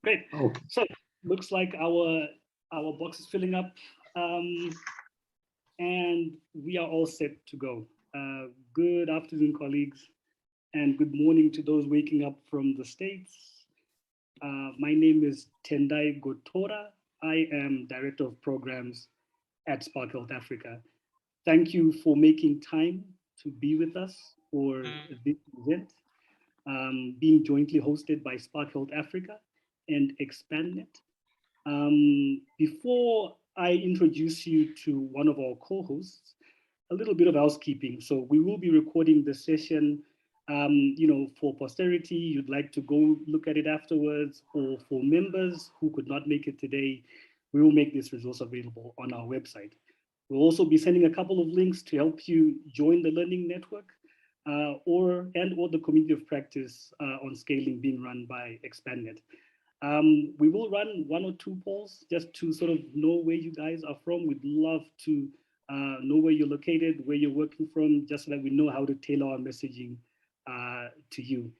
Great. Okay. So looks like our box is filling up, and we are all set to go. Good afternoon, colleagues, and good morning to those waking up from the States. My name is Tendai Gotora. I am Director of Programs at Spark Health Africa. Thank you for making time to be with us for this event, being jointly hosted by Spark Health Africa and ExpandNet. Before I introduce you to one of our co-hosts, a little bit of housekeeping. So we will be recording the session, for posterity. You'd like to go look at it afterwards, or for members who could not make it today, we will make this resource available on our website. We'll also be sending a couple of links to help you join the learning network or the community of practice on scaling being run by ExpandNet. We will run one or two polls just to sort of know where you guys are from. We'd love to know where you're located, where you're working from, just so that we know how to tailor our messaging to you.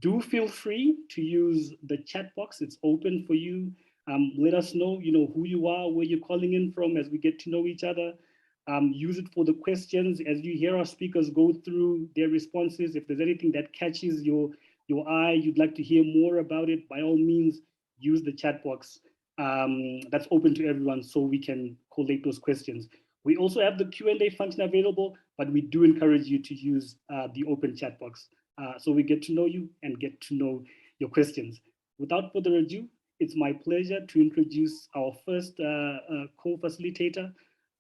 Do feel free to use the chat box. It's open for you. Let us know, who you are, where you're calling in from as we get to know each other. Use it for the questions as you hear our speakers go through their responses. If there's anything that catches your eye, you'd like to hear more about it, by all means, use the chat box that's open to everyone so we can collate those questions. We also have the Q&A function available, but we do encourage you to use the open chat box so we get to know you and get to know your questions. Without further ado, it's my pleasure to introduce our first co-facilitator,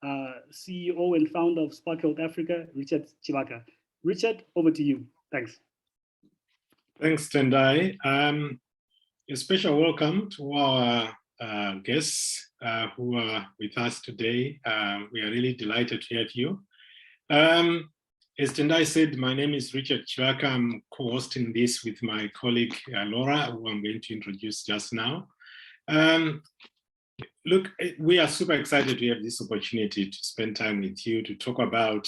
CEO and founder of Spark Health Africa, Richard Chivaka. Richard, over to you. Thanks. Thanks, Tendai. A special welcome to our guests who are with us today. We are really delighted to have you. As Tendai said, my name is Richard Chivaka. I'm co-hosting this with my colleague Laura, who I'm going to introduce just now. Look, we are super excited to have this opportunity to spend time with you to talk about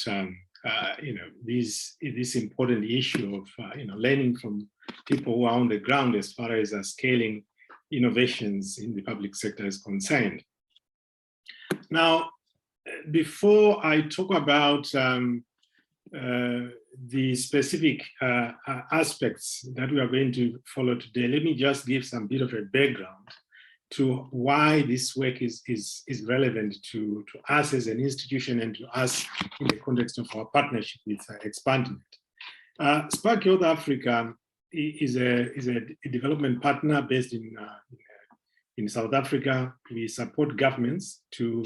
this important issue of learning from people who are on the ground as far as scaling innovations in the public sector is concerned. Now, before I talk about the specific aspects that we are going to follow today, let me just give some bit of a background to why this work is relevant to us as an institution and to us in the context of our partnership with ExpandNet. Spark Health Africa is a development partner based in South Africa. We support governments to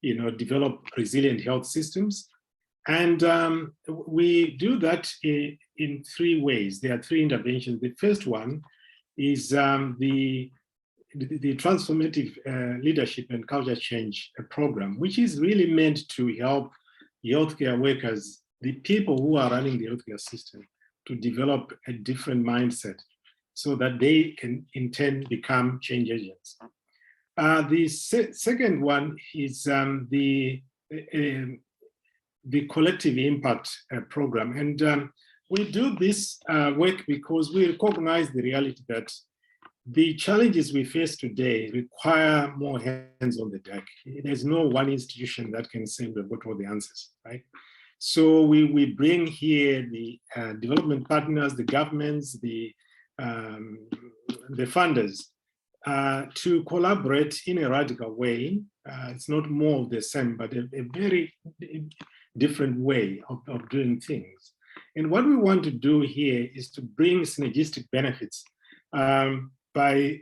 develop resilient health systems. And we do that in three ways. There are three interventions. The first one is the transformative leadership and culture change program, which is really meant to help healthcare workers, the people who are running the healthcare system, to develop a different mindset so that they can in turn become change agents. The second one is the collective impact program. And we do this work because we recognize the reality that the challenges we face today require more hands on the deck. There's no one institution that can say we've got all the answers, right? So we bring here the development partners, the governments, the funders to collaborate in a radical way. It's not more of the same, but a very different way of doing things. And what we want to do here is to bring synergistic benefits by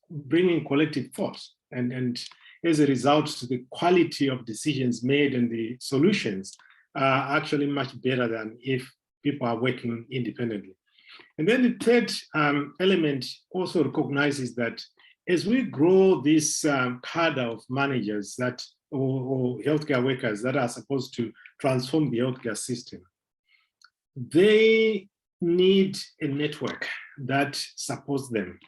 bringing collective force. And as a result, the quality of decisions made and the solutions are actually much better than if people are working independently. And then the third element also recognizes that as we grow this cadre of managers that or healthcare workers that are supposed to transform the healthcare system, they need a network that supports them.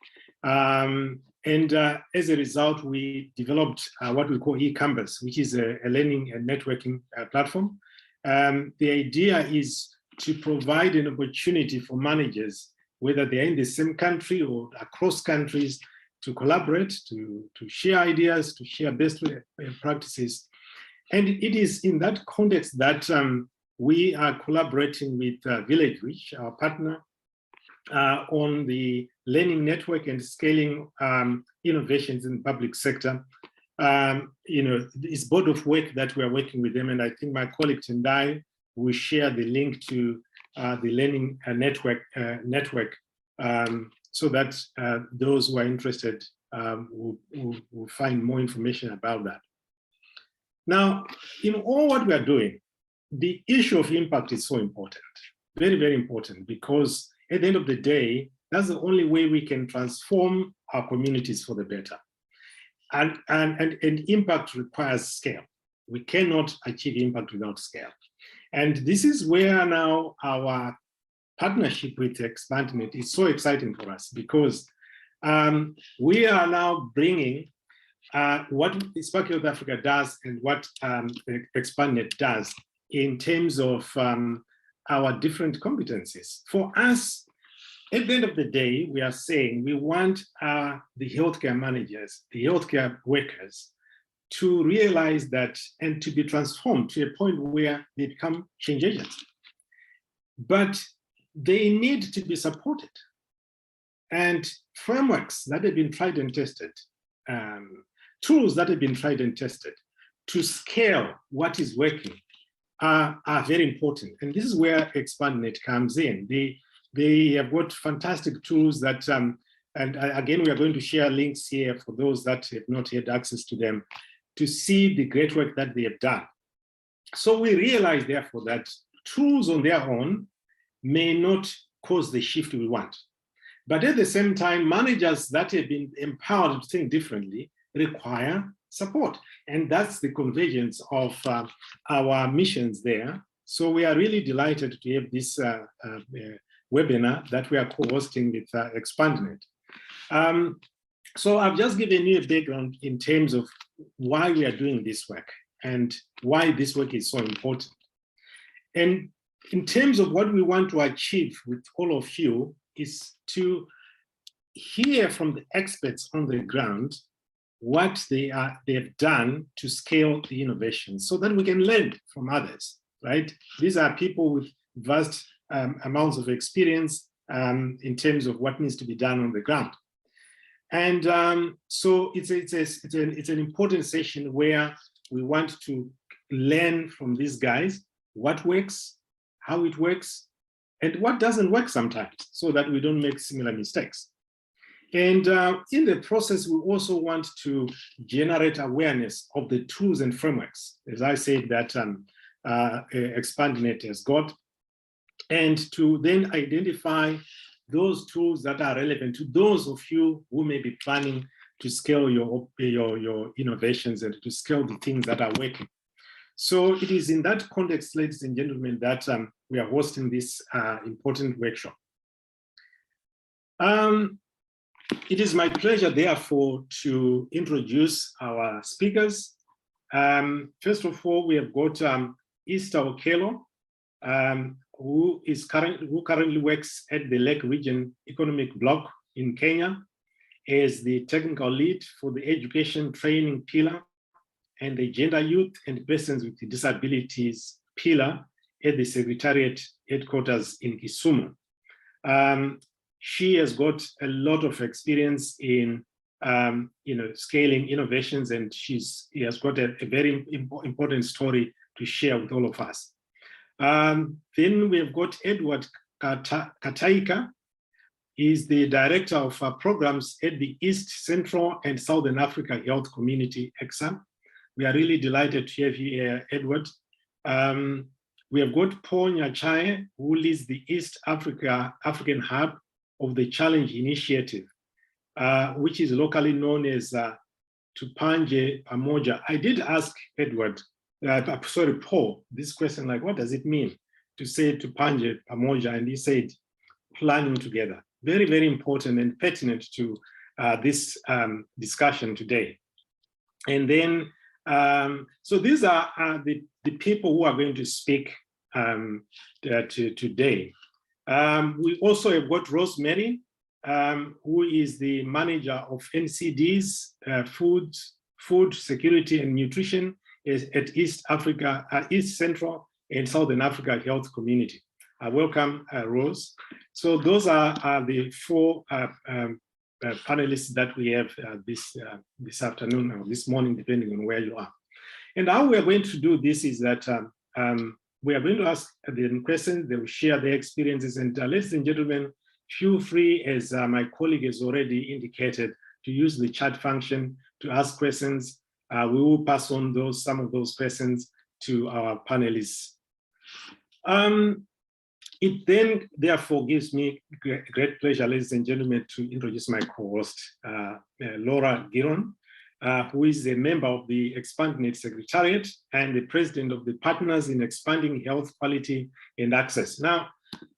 And as a result, we developed what we call eCampus, which is a learning and networking platform. The idea is to provide an opportunity for managers, whether they're in the same country or across countries, collaborate, to share ideas, to share best practices. And it is in that context that we are collaborating with Village Reach, our partner, on the learning network and scaling innovations in the public sector. This board of work that we are working with them, and I think my colleague Tendai will share the link to the learning network, so that those who are interested will find more information about that. Now, in all what we are doing, the issue of impact is so important, very, very important, because at the end of the day, that's the only way we can transform our communities for the better. And impact requires scale. We cannot achieve impact without scale. And this is where now our partnership with ExpandNet is so exciting for us, because we are now bringing what Spark Health Africa does and what ExpandNet does in terms of our different competencies. For us, at the end of the day, we are saying we want the healthcare managers, the healthcare workers, to realize that and to be transformed to a point where they become change agents. But they need to be supported. And frameworks that have been tried and tested, tools that have been tried and tested to scale what is working are very important. And this is where ExpandNet comes in. They have got fantastic tools that, and again, we are going to share links here for those that have not had access to them, to see the great work that they have done. So we realize, therefore, that tools on their own may not cause the shift we want. But at the same time, managers that have been empowered to think differently require support. And that's the convergence of our missions there. So we are really delighted to have this webinar that we are co-hosting with ExpandNet. So I've just given you a background in terms of why we are doing this work and why this work is so important. And in terms of what we want to achieve with all of you is to hear from the experts on the ground what they have done to scale the innovation so that we can learn from others, right? These are people with vast amounts of experience in terms of what needs to be done on the ground. And so it's an important session where we want to learn from these guys what works, how it works, and what doesn't work sometimes, so that we don't make similar mistakes. And in the process, we also want to generate awareness of the tools and frameworks, as I said, that ExpandNet has got, and to then identify those tools that are relevant to those of you who may be planning to scale your innovations and to scale the things that are working. So it is in that context, ladies and gentlemen, that we are hosting this important workshop. It is my pleasure, therefore, to introduce our speakers. First of all, we have got Esther Okello, who currently works at the Lake Region Economic Bloc in Kenya as the technical lead for the education training pillar and the gender, youth, and persons with disabilities pillar at the Secretariat headquarters in Kisumu. She has got a lot of experience in scaling innovations, and she has got a very important story to share with all of us. Then we have got Edward Kataika. He's the director of programs at the East Central and Southern Africa Health Community, EXA. We are really delighted to have you here, Edward. We have got Paul Nyachae, who leads the East African Hub of the Challenge Initiative, which is locally known as Tupanje Pamoja. I did ask Edward, Paul, this question, like, what does it mean to say Tupanje Pamoja? And he said, planning together. Very, very important and pertinent to this discussion today. And then, so these are the people who are going to speak today. We also have got Rosemary, who is the manager of NCD's Food Security and Nutrition at East Central and Southern Africa Health Community. Welcome, Rose. So those are the four panelists that we have this afternoon or this morning, depending on where you are. And how we are going to do this is that we are going to ask them questions, they will share their experiences, and ladies and gentlemen, feel free, as my colleague has already indicated, to use the chat function to ask questions. We will pass on some of those questions to our panelists. It then therefore gives me great pleasure, ladies and gentlemen, to introduce my co-host, Laura Giron, who is a member of the ExpandNet Secretariat and the president of the Partners in Expanding Health Quality and Access. Now,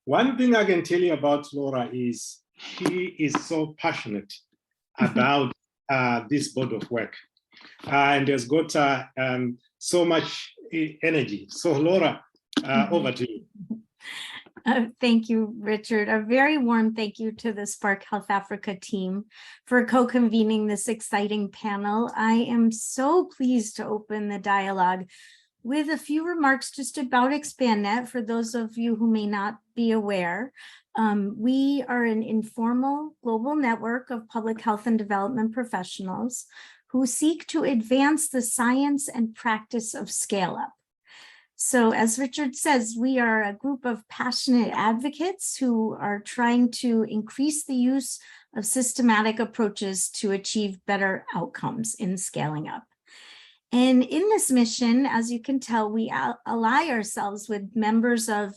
one thing I can tell you about Laura is she is so passionate about this body of work and has got so much energy. So Laura, over to you. Thank you, Richard. A very warm thank you to the Spark Health Africa team for co-convening this exciting panel. I am so pleased to open the dialogue with a few remarks just about ExpandNet for those of you who may not be aware. We are an informal global network of public health and development professionals who seek to advance the science and practice of scale-up. So as Richard says, we are a group of passionate advocates who are trying to increase the use of systematic approaches to achieve better outcomes in scaling up. And in this mission, as you can tell, we ally ourselves with members of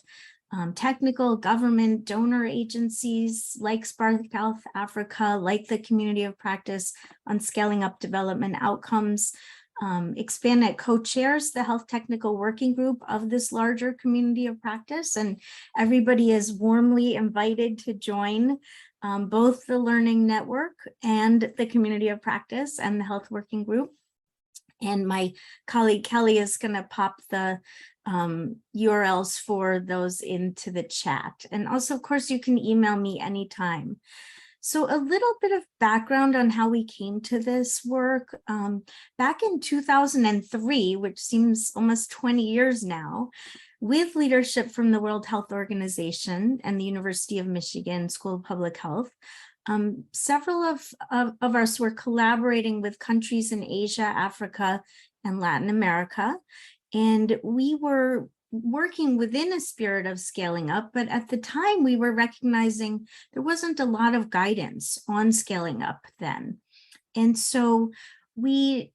technical, government, donor agencies like Spark Health Africa, like the Community of Practice on Scaling Up Development Outcomes. ExpandNet co-chairs the Health Technical Working Group of this larger community of practice, and everybody is warmly invited to join both the Learning Network and the Community of Practice and the Health Working Group. And my colleague Kelly is going to pop the URLs for those into the chat. And also, of course, you can email me anytime. So a little bit of background on how we came to this work. Back in 2003, which seems almost 20 years now, with leadership from the World Health Organization and the University of Michigan School of Public Health, several of us were collaborating with countries in Asia, Africa, and Latin America. And we were working within a spirit of scaling up, but at the time we were recognizing there wasn't a lot of guidance on scaling up then. And so we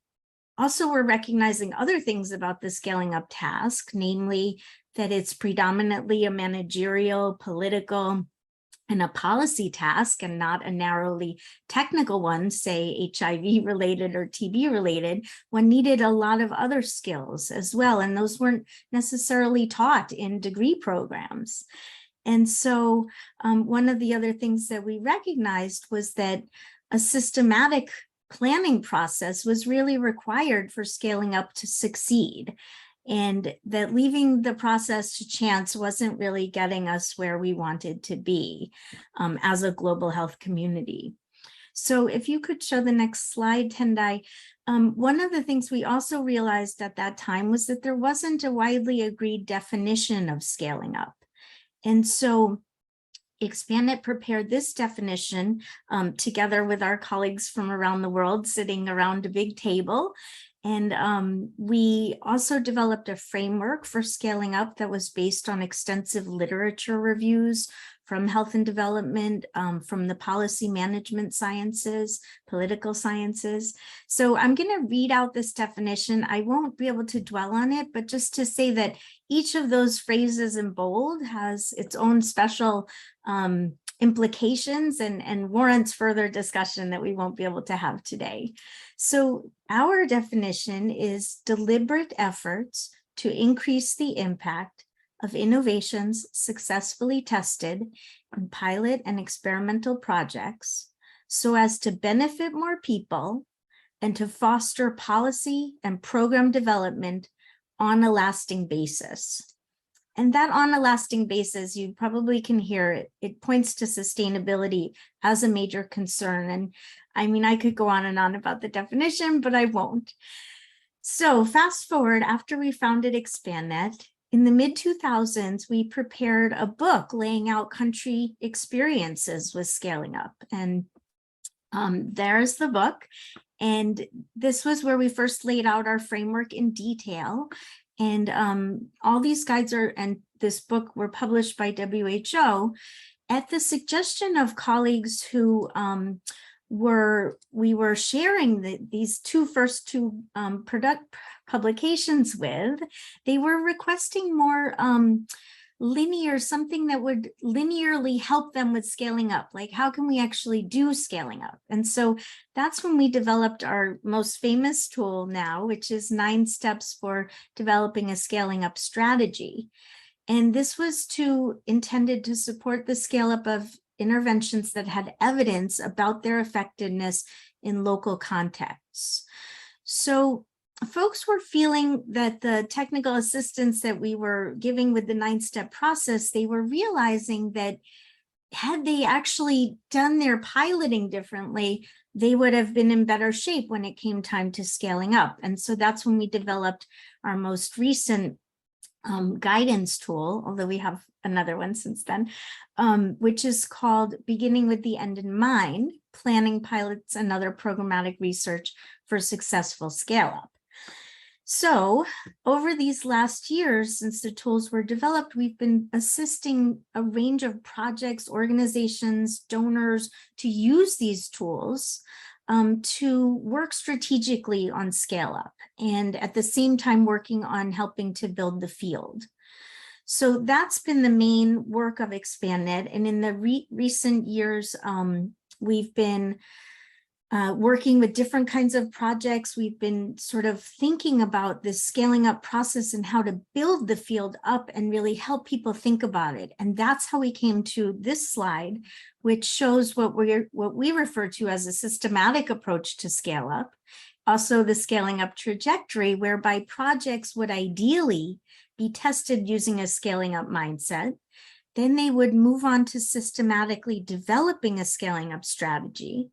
also were recognizing other things about the scaling up task, namely that it's predominantly a managerial, political, and a policy task and not a narrowly technical one, say HIV related or TB related, one needed a lot of other skills as well. And those weren't necessarily taught in degree programs. And so one of the other things that we recognized was that a systematic planning process was really required for scaling up to succeed. And that leaving the process to chance wasn't really getting us where we wanted to be as a global health community. So if you could show the next slide, Tendai. One of the things we also realized at that time was that there wasn't a widely agreed definition of scaling up. And so ExpandNet prepared this definition together with our colleagues from around the world sitting around a big table. And we also developed a framework for scaling up that was based on extensive literature reviews from health and development, from the policy management sciences, political sciences. So I'm going to read out this definition. I won't be able to dwell on it, but just to say that each of those phrases in bold has its own special implications and warrants further discussion that we won't be able to have today. So our definition is deliberate efforts to increase the impact of innovations successfully tested in pilot and experimental projects so as to benefit more people and to foster policy and program development on a lasting basis. And that on a lasting basis, you probably can hear it. It points to sustainability as a major concern. And I mean, I could go on and on about the definition, but I won't. So fast forward, after we founded ExpandNet, in the mid-2000s, we prepared a book laying out country experiences with scaling up. And there's the book. And this was where we first laid out our framework in detail. And all these guides and this book were published by WHO at the suggestion of colleagues who we were sharing these first two product publications with. They were requesting more something that would linearly help them with scaling up. Like, how can we actually do scaling up? And so that's when we developed our most famous tool now, which is 9 steps for developing a scaling up strategy. And this was intended to support the scale up of interventions that had evidence about their effectiveness in local contexts. So folks were feeling that the technical assistance that we were giving with the 9-step process, they were realizing that had they actually done their piloting differently, they would have been in better shape when it came time to scaling up. And so that's when we developed our most recent guidance tool, although we have another one since then, which is called Beginning with the End in Mind, Planning Pilots and Other Programmatic Research for Successful Scale-Up. So over these last years, since the tools were developed, we've been assisting a range of projects, organizations, donors to use these tools to work strategically on scale up, and at the same time working on helping to build the field. So that's been the main work of ExpandNet. And in the recent years, we've been working with different kinds of projects. We've been sort of thinking about this scaling up process and how to build the field up and really help people think about it. And that's how we came to this slide, which shows what we refer to as a systematic approach to scale up. Also the scaling up trajectory, whereby projects would ideally be tested using a scaling up mindset. Then they would move on to systematically developing a scaling up strategy.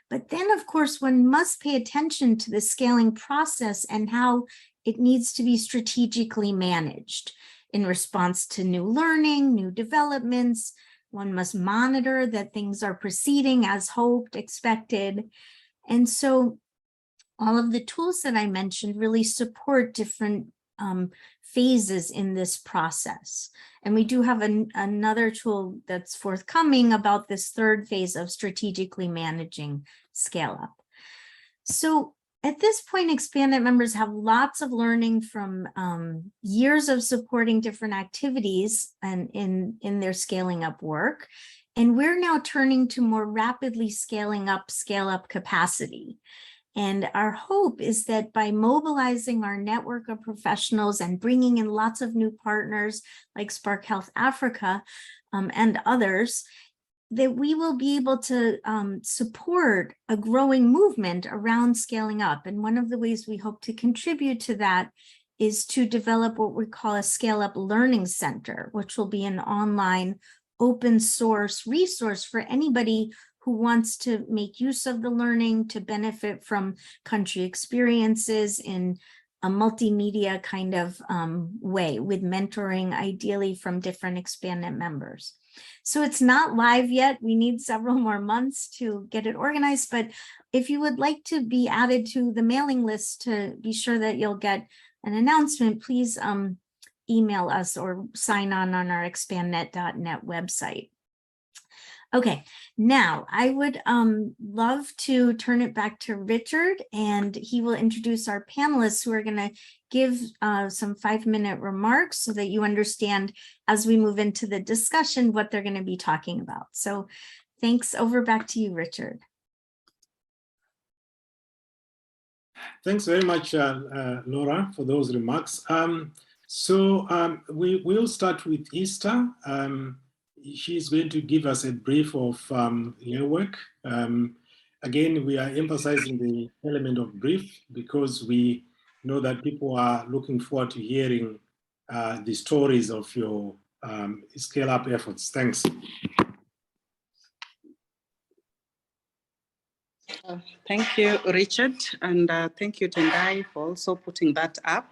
But then, of course, one must pay attention to the scaling process and how it needs to be strategically managed in response to new learning, new developments. One must monitor that things are proceeding as hoped, expected. And so all of the tools that I mentioned really support different phases in this process. And we do have another tool that's forthcoming about this third phase of strategically managing scale up. So at this point, ExpandNet members have lots of learning from years of supporting different activities and in their scaling up work. And we're now turning to more rapidly scaling up, scale up capacity. And our hope is that by mobilizing our network of professionals and bringing in lots of new partners like Spark Health Africa and others, that we will be able to support a growing movement around scaling up. And one of the ways we hope to contribute to that is to develop what we call a Scale Up Learning Center, which will be an online open source resource for anybody who wants to make use of the learning to benefit from country experiences in a multimedia kind of way, with mentoring ideally from different ExpandNet members. So it's not live yet. We need several more months to get it organized, but if you would like to be added to the mailing list to be sure that you'll get an announcement, please email us or sign on our expandnet.net website. Okay, now I would love to turn it back to Richard, and he will introduce our panelists who are going to give some 5-minute remarks so that you understand as we move into the discussion what they're going to be talking about. So thanks. Over back to you, Richard. Thanks very much, Laura, for those remarks. We will start with Easter. She's going to give us a brief of her work. Again, we are emphasizing the element of brief because we know that people are looking forward to hearing the stories of your scale-up efforts. Thanks. Thank you, Richard, and thank you, Tendai, for also putting that up.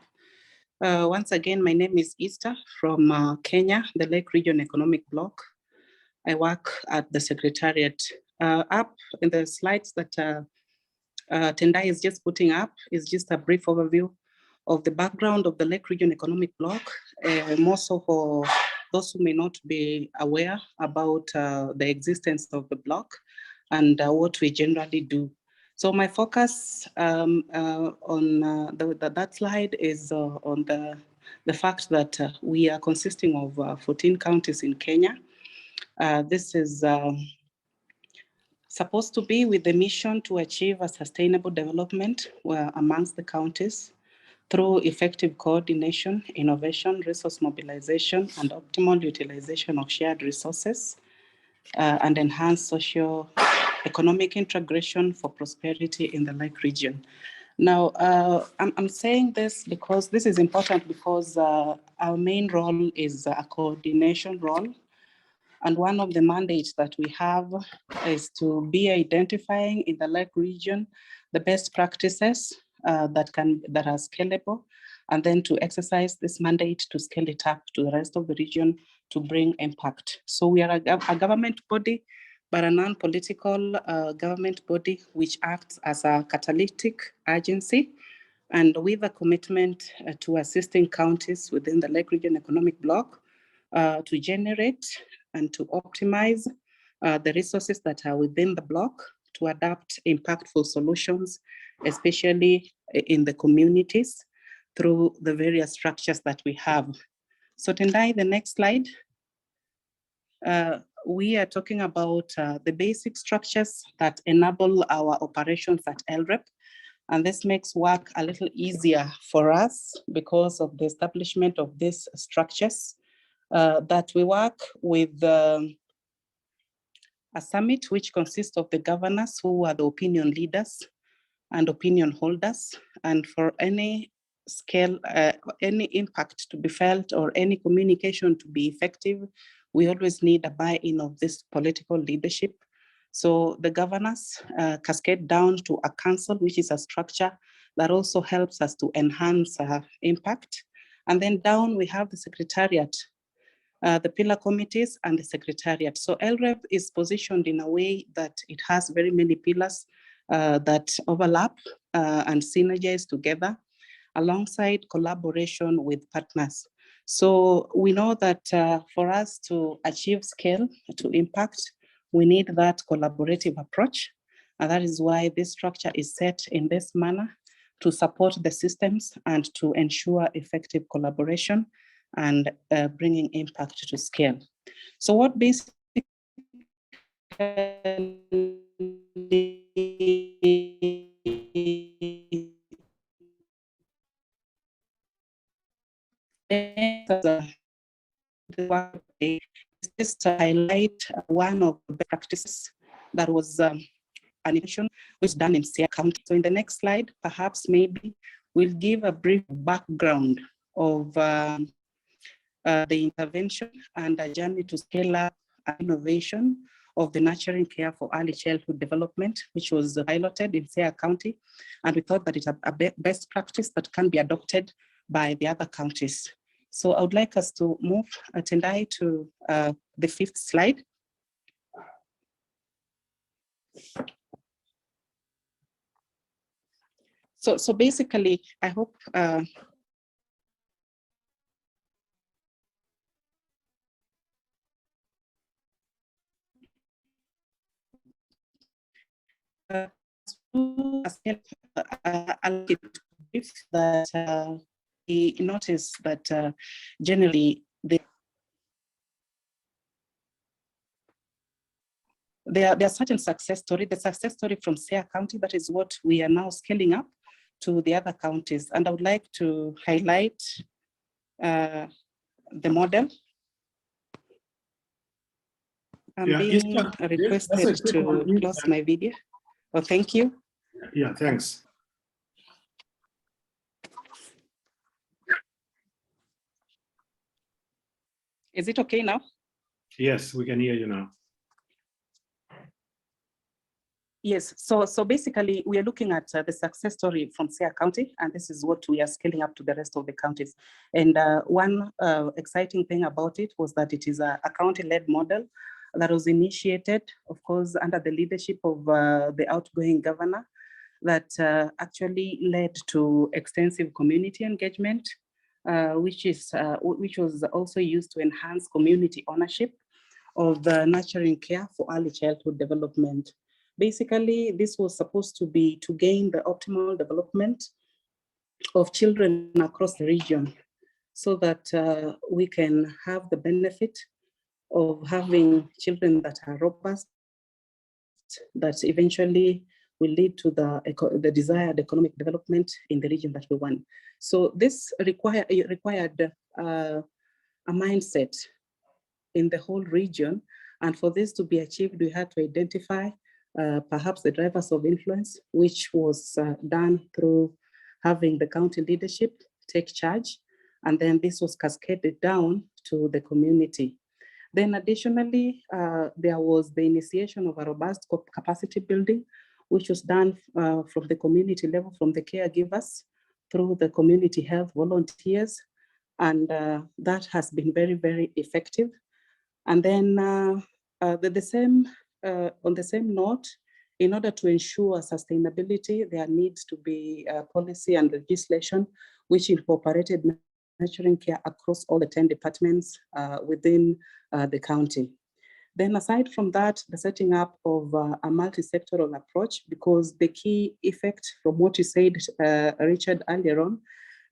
Once again, my name is Easter from Kenya, the Lake Region Economic Bloc. I work at the Secretariat. Up in the slides that Tendai is just putting up is just a brief overview of the background of the Lake Region Economic Bloc, more so for those who may not be aware about the existence of the bloc and what we generally do. So my focus on that slide is on the fact that we are consisting of 14 counties in Kenya. This is supposed to be with the mission to achieve a sustainable development amongst the counties through effective coordination, innovation, resource mobilization, and optimal utilization of shared resources, and enhance socio-economic integration for prosperity in the Lake region. Now, I'm saying this because this is important because our main role is a coordination role. And one of the mandates that we have is to be identifying in the Lake region the best practices that are scalable, and then to exercise this mandate to scale it up to the rest of the region to bring impact. So we are a government body, but a non-political government body which acts as a catalytic agency, and with a commitment to assisting counties within the Lake Region Economic Bloc to generate and to optimize the resources that are within the bloc to adapt impactful solutions, especially in the communities through the various structures that we have. So Tendai, the next slide. We are talking about the basic structures that enable our operations at LREP. And this makes work a little easier for us because of the establishment of these structures. That we work with a summit which consists of the governors who are the opinion leaders and opinion holders. And for any scale, any impact to be felt or any communication to be effective, we always need a buy-in of this political leadership. So the governors cascade down to a council, which is a structure that also helps us to enhance impact. And then down we have the secretariat, the pillar committees and the secretariat. So LREP is positioned in a way that it has very many pillars that overlap and synergize together alongside collaboration with partners. So we know that for us to achieve scale, to impact, we need that collaborative approach. And that is why this structure is set in this manner to support the systems and to ensure effective collaboration and bringing impact to scale. So what basically is just to highlight one of the practices that was an initiative which was done in Siaya County. So in the next slide, perhaps maybe we'll give a brief background of the intervention and a journey to scale up innovation of the nurturing care for early childhood development, which was piloted in Siaya County. And we thought that it's a best practice that can be adopted by the other counties. So I would like us to move Tendai to the 5th slide. So basically, I hope that he noticed that generally there are certain success stories. The success story from Siaya County, that is what we are now scaling up to the other counties. And I would like to highlight the model. I'm being requested to close my video. Oh, thank you. Yeah, thanks. Is it okay now? Yes, we can hear you now. Yes, so basically we are looking at the success story from Siaya County, and this is what we are scaling up to the rest of the counties. And one exciting thing about it was that it is a county-led model that was initiated, of course, under the leadership of the outgoing governor, that actually led to extensive community engagement, which was also used to enhance community ownership of the nurturing care for early childhood development. Basically, this was supposed to be to gain the optimal development of children across the region so that we can have the benefit of having children that are robust, that eventually will lead to the desired economic development in the region that we want. So this required a mindset in the whole region. And for this to be achieved, we had to identify perhaps the drivers of influence, which was done through having the county leadership take charge. And then this was cascaded down to the community. Then additionally, there was the initiation of a robust capacity building, which was done from the community level, from the caregivers through the community health volunteers. And that has been very, very effective. And then on the same note, in order to ensure sustainability, there needs to be policy and legislation which incorporated nurturing care across all the 10 departments within the county. Then aside from that, the setting up of a multi-sectoral approach, because the key effect from what you said, Richard, earlier on,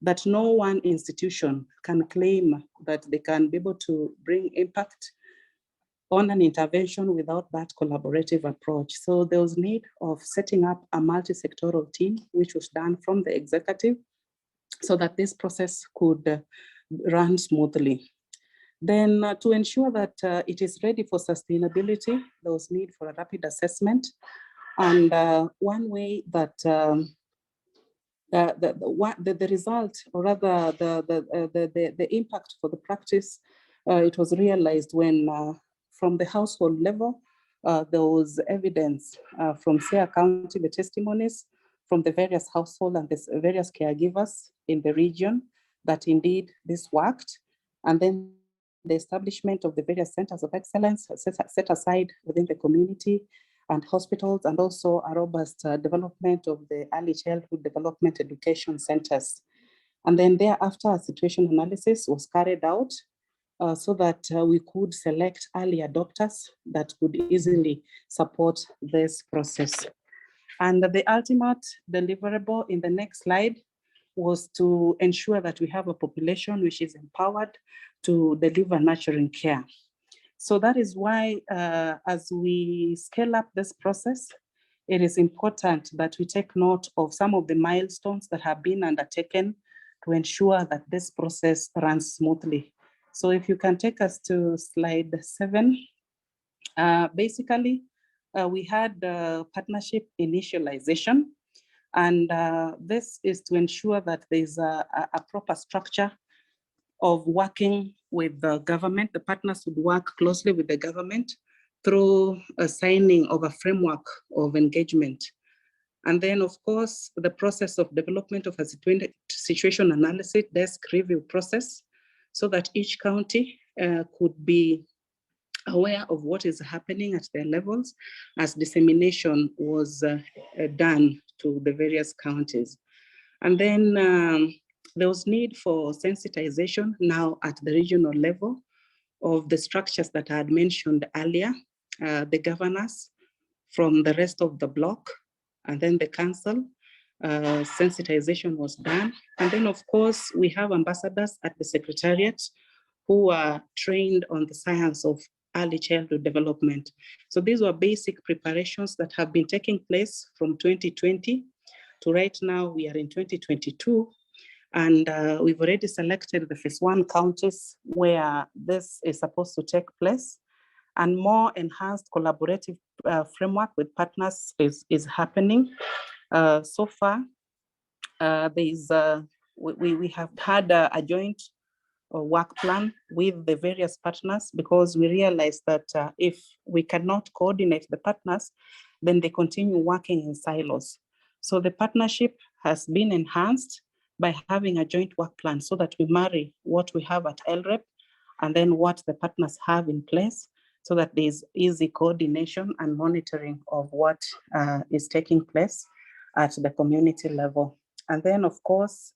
that no one institution can claim that they can be able to bring impact on an intervention without that collaborative approach. So there was need of setting up a multi-sectoral team, which was done from the executive, so that this process could run smoothly. Then to ensure that it is ready for sustainability, there was need for a rapid assessment. And one way that the result, or rather the impact for the practice, it was realized when from the household level, there was evidence from Siaya County, the testimonies from the various household and the various caregivers in the region, that indeed this worked. And then the establishment of the various centers of excellence set aside within the community and hospitals, and also a robust development of the early childhood development education centers. And then thereafter, a situation analysis was carried out so that we could select early adopters that could easily support this process. And the ultimate deliverable in the next slide was to ensure that we have a population which is empowered to deliver nurturing care. So that is why, as we scale up this process, it is important that we take note of some of the milestones that have been undertaken to ensure that this process runs smoothly. So if you can take us to slide 7. Basically, we had partnership initialization, and this is to ensure that there's a proper structure of working with the government. The partners would work closely with the government through a signing of a framework of engagement. And then, of course, the process of development of a situation analysis desk review process, so that each county could be aware of what is happening at their levels as dissemination was done to the various counties. And then there was need for sensitization now at the regional level of the structures that I had mentioned earlier, the governors from the rest of the block, and then the council. Sensitization was done. And then, of course, we have ambassadors at the secretariat who are trained on the science of early childhood development. So these were basic preparations that have been taking place from 2020 to right now. We are in 2022, and we've already selected the phase 1 counties where this is supposed to take place, and more enhanced collaborative framework with partners is happening. So far, we have had a joint work plan with the various partners, because we realize that if we cannot coordinate the partners, then they continue working in silos. So the partnership has been enhanced by having a joint work plan so that we marry what we have at LREP and then what the partners have in place, so that there's easy coordination and monitoring of what is taking place at the community level. And then, of course,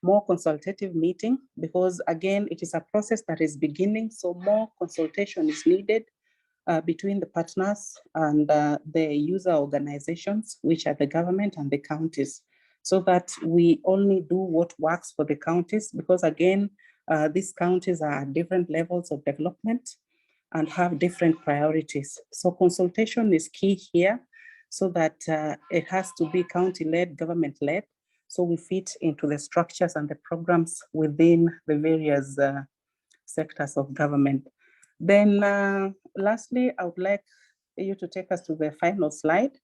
more consultative meeting, because again, it is a process that is beginning, so more consultation is needed between the partners and the user organizations, which are the government and the counties, so that we only do what works for the counties, because again, these counties are at different levels of development and have different priorities. So consultation is key here, so that it has to be county-led, government-led, so we fit into the structures and the programs within the various sectors of government. Then lastly, I would like you to take us to the final slide,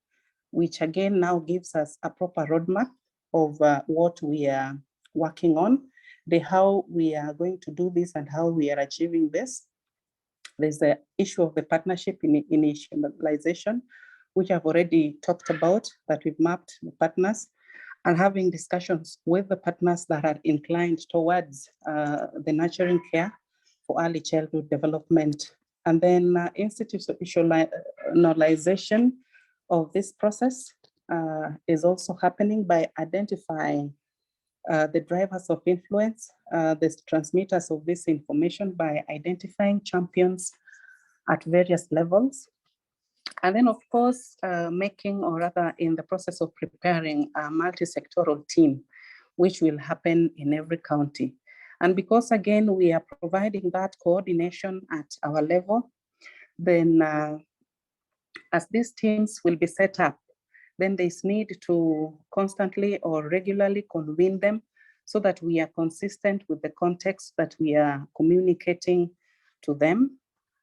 which again now gives us a proper roadmap of what we are working on, how we are going to do this and how we are achieving this. There's the issue of the partnership initialization, which I've already talked about, that we've mapped the partners and having discussions with the partners that are inclined towards the nurturing care for early childhood development. And then institutionalization of this process is also happening by identifying the drivers of influence, the transmitters of this information, by identifying champions at various levels. And then, of course, making, or rather in the process of preparing, a multi-sectoral team, which will happen in every county. And because, again, we are providing that coordination at our level, then as these teams will be set up, then there's need to constantly or regularly convene them so that we are consistent with the context that we are communicating to them,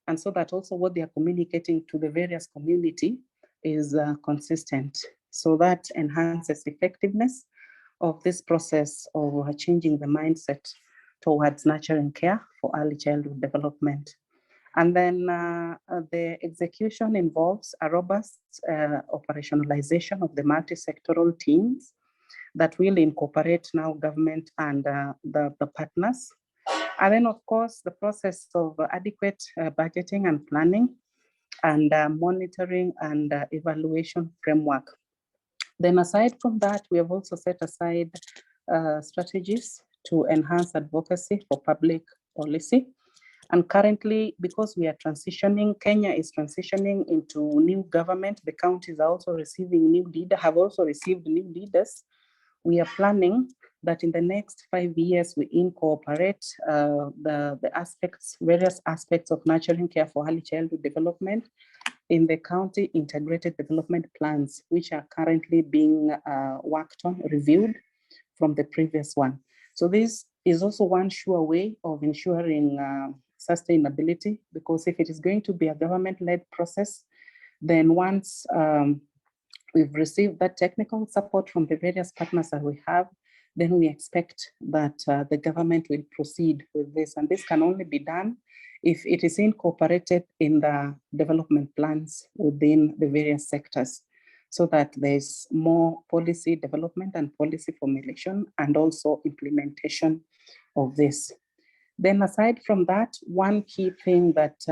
and so that also what they are communicating to the various community is consistent. So that enhances effectiveness of this process of changing the mindset towards nurturing care for early childhood development. And then the execution involves a robust operationalization of the multi-sectoral teams that will incorporate now government and the partners. And then, of course, the process of adequate budgeting and planning and monitoring and evaluation framework. Then aside from that, we have also set aside strategies to enhance advocacy for public policy. And currently, because we are transitioning, Kenya is transitioning into new government. The counties are also receiving new leaders, have also received new leaders. We are planning that in the next 5 years, we incorporate the aspects, various aspects of nurturing care for early childhood development in the county integrated development plans, which are currently being worked on, reviewed from the previous one. So this is also one sure way of ensuring sustainability, because if it is going to be a government-led process, then once we've received that technical support from the various partners that we have, then we expect that the government will proceed with this. And this can only be done if it is incorporated in the development plans within the various sectors, so that there's more policy development and policy formulation and also implementation of this. Then aside from that, one key thing that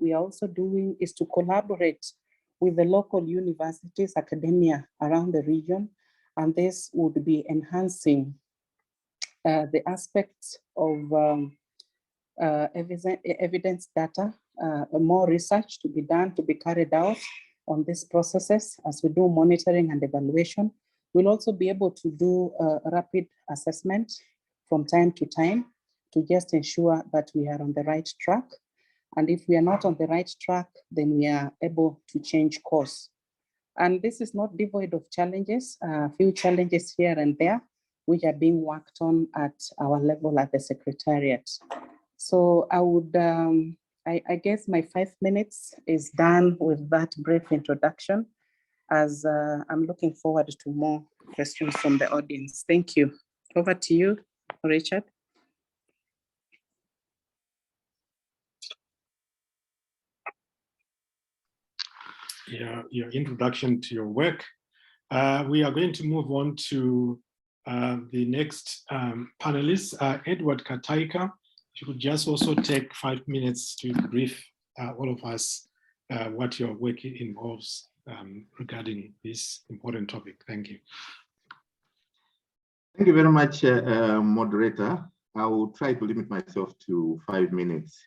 we are also doing is to collaborate with the local universities, academia around the region, and this would be enhancing the aspects of evidence data, more research to be done, to be carried out on these processes as we do monitoring and evaluation. We'll also be able to do a rapid assessment from time to time to just ensure that we are on the right track. And if we are not on the right track, then we are able to change course. And this is not devoid of challenges, a few challenges here and there, which are being worked on at our level at the Secretariat. So I would, I guess my 5 minutes is done with that brief introduction, as I'm looking forward to more questions from the audience. Thank you. Over to you, Richard. your introduction to your work. We are going to move on to the next panelist, Edward Kataika. If you could just also take 5 minutes to brief all of us what your work involves regarding this important topic. Thank you. Thank you very much, moderator. I will try to limit myself to 5 minutes.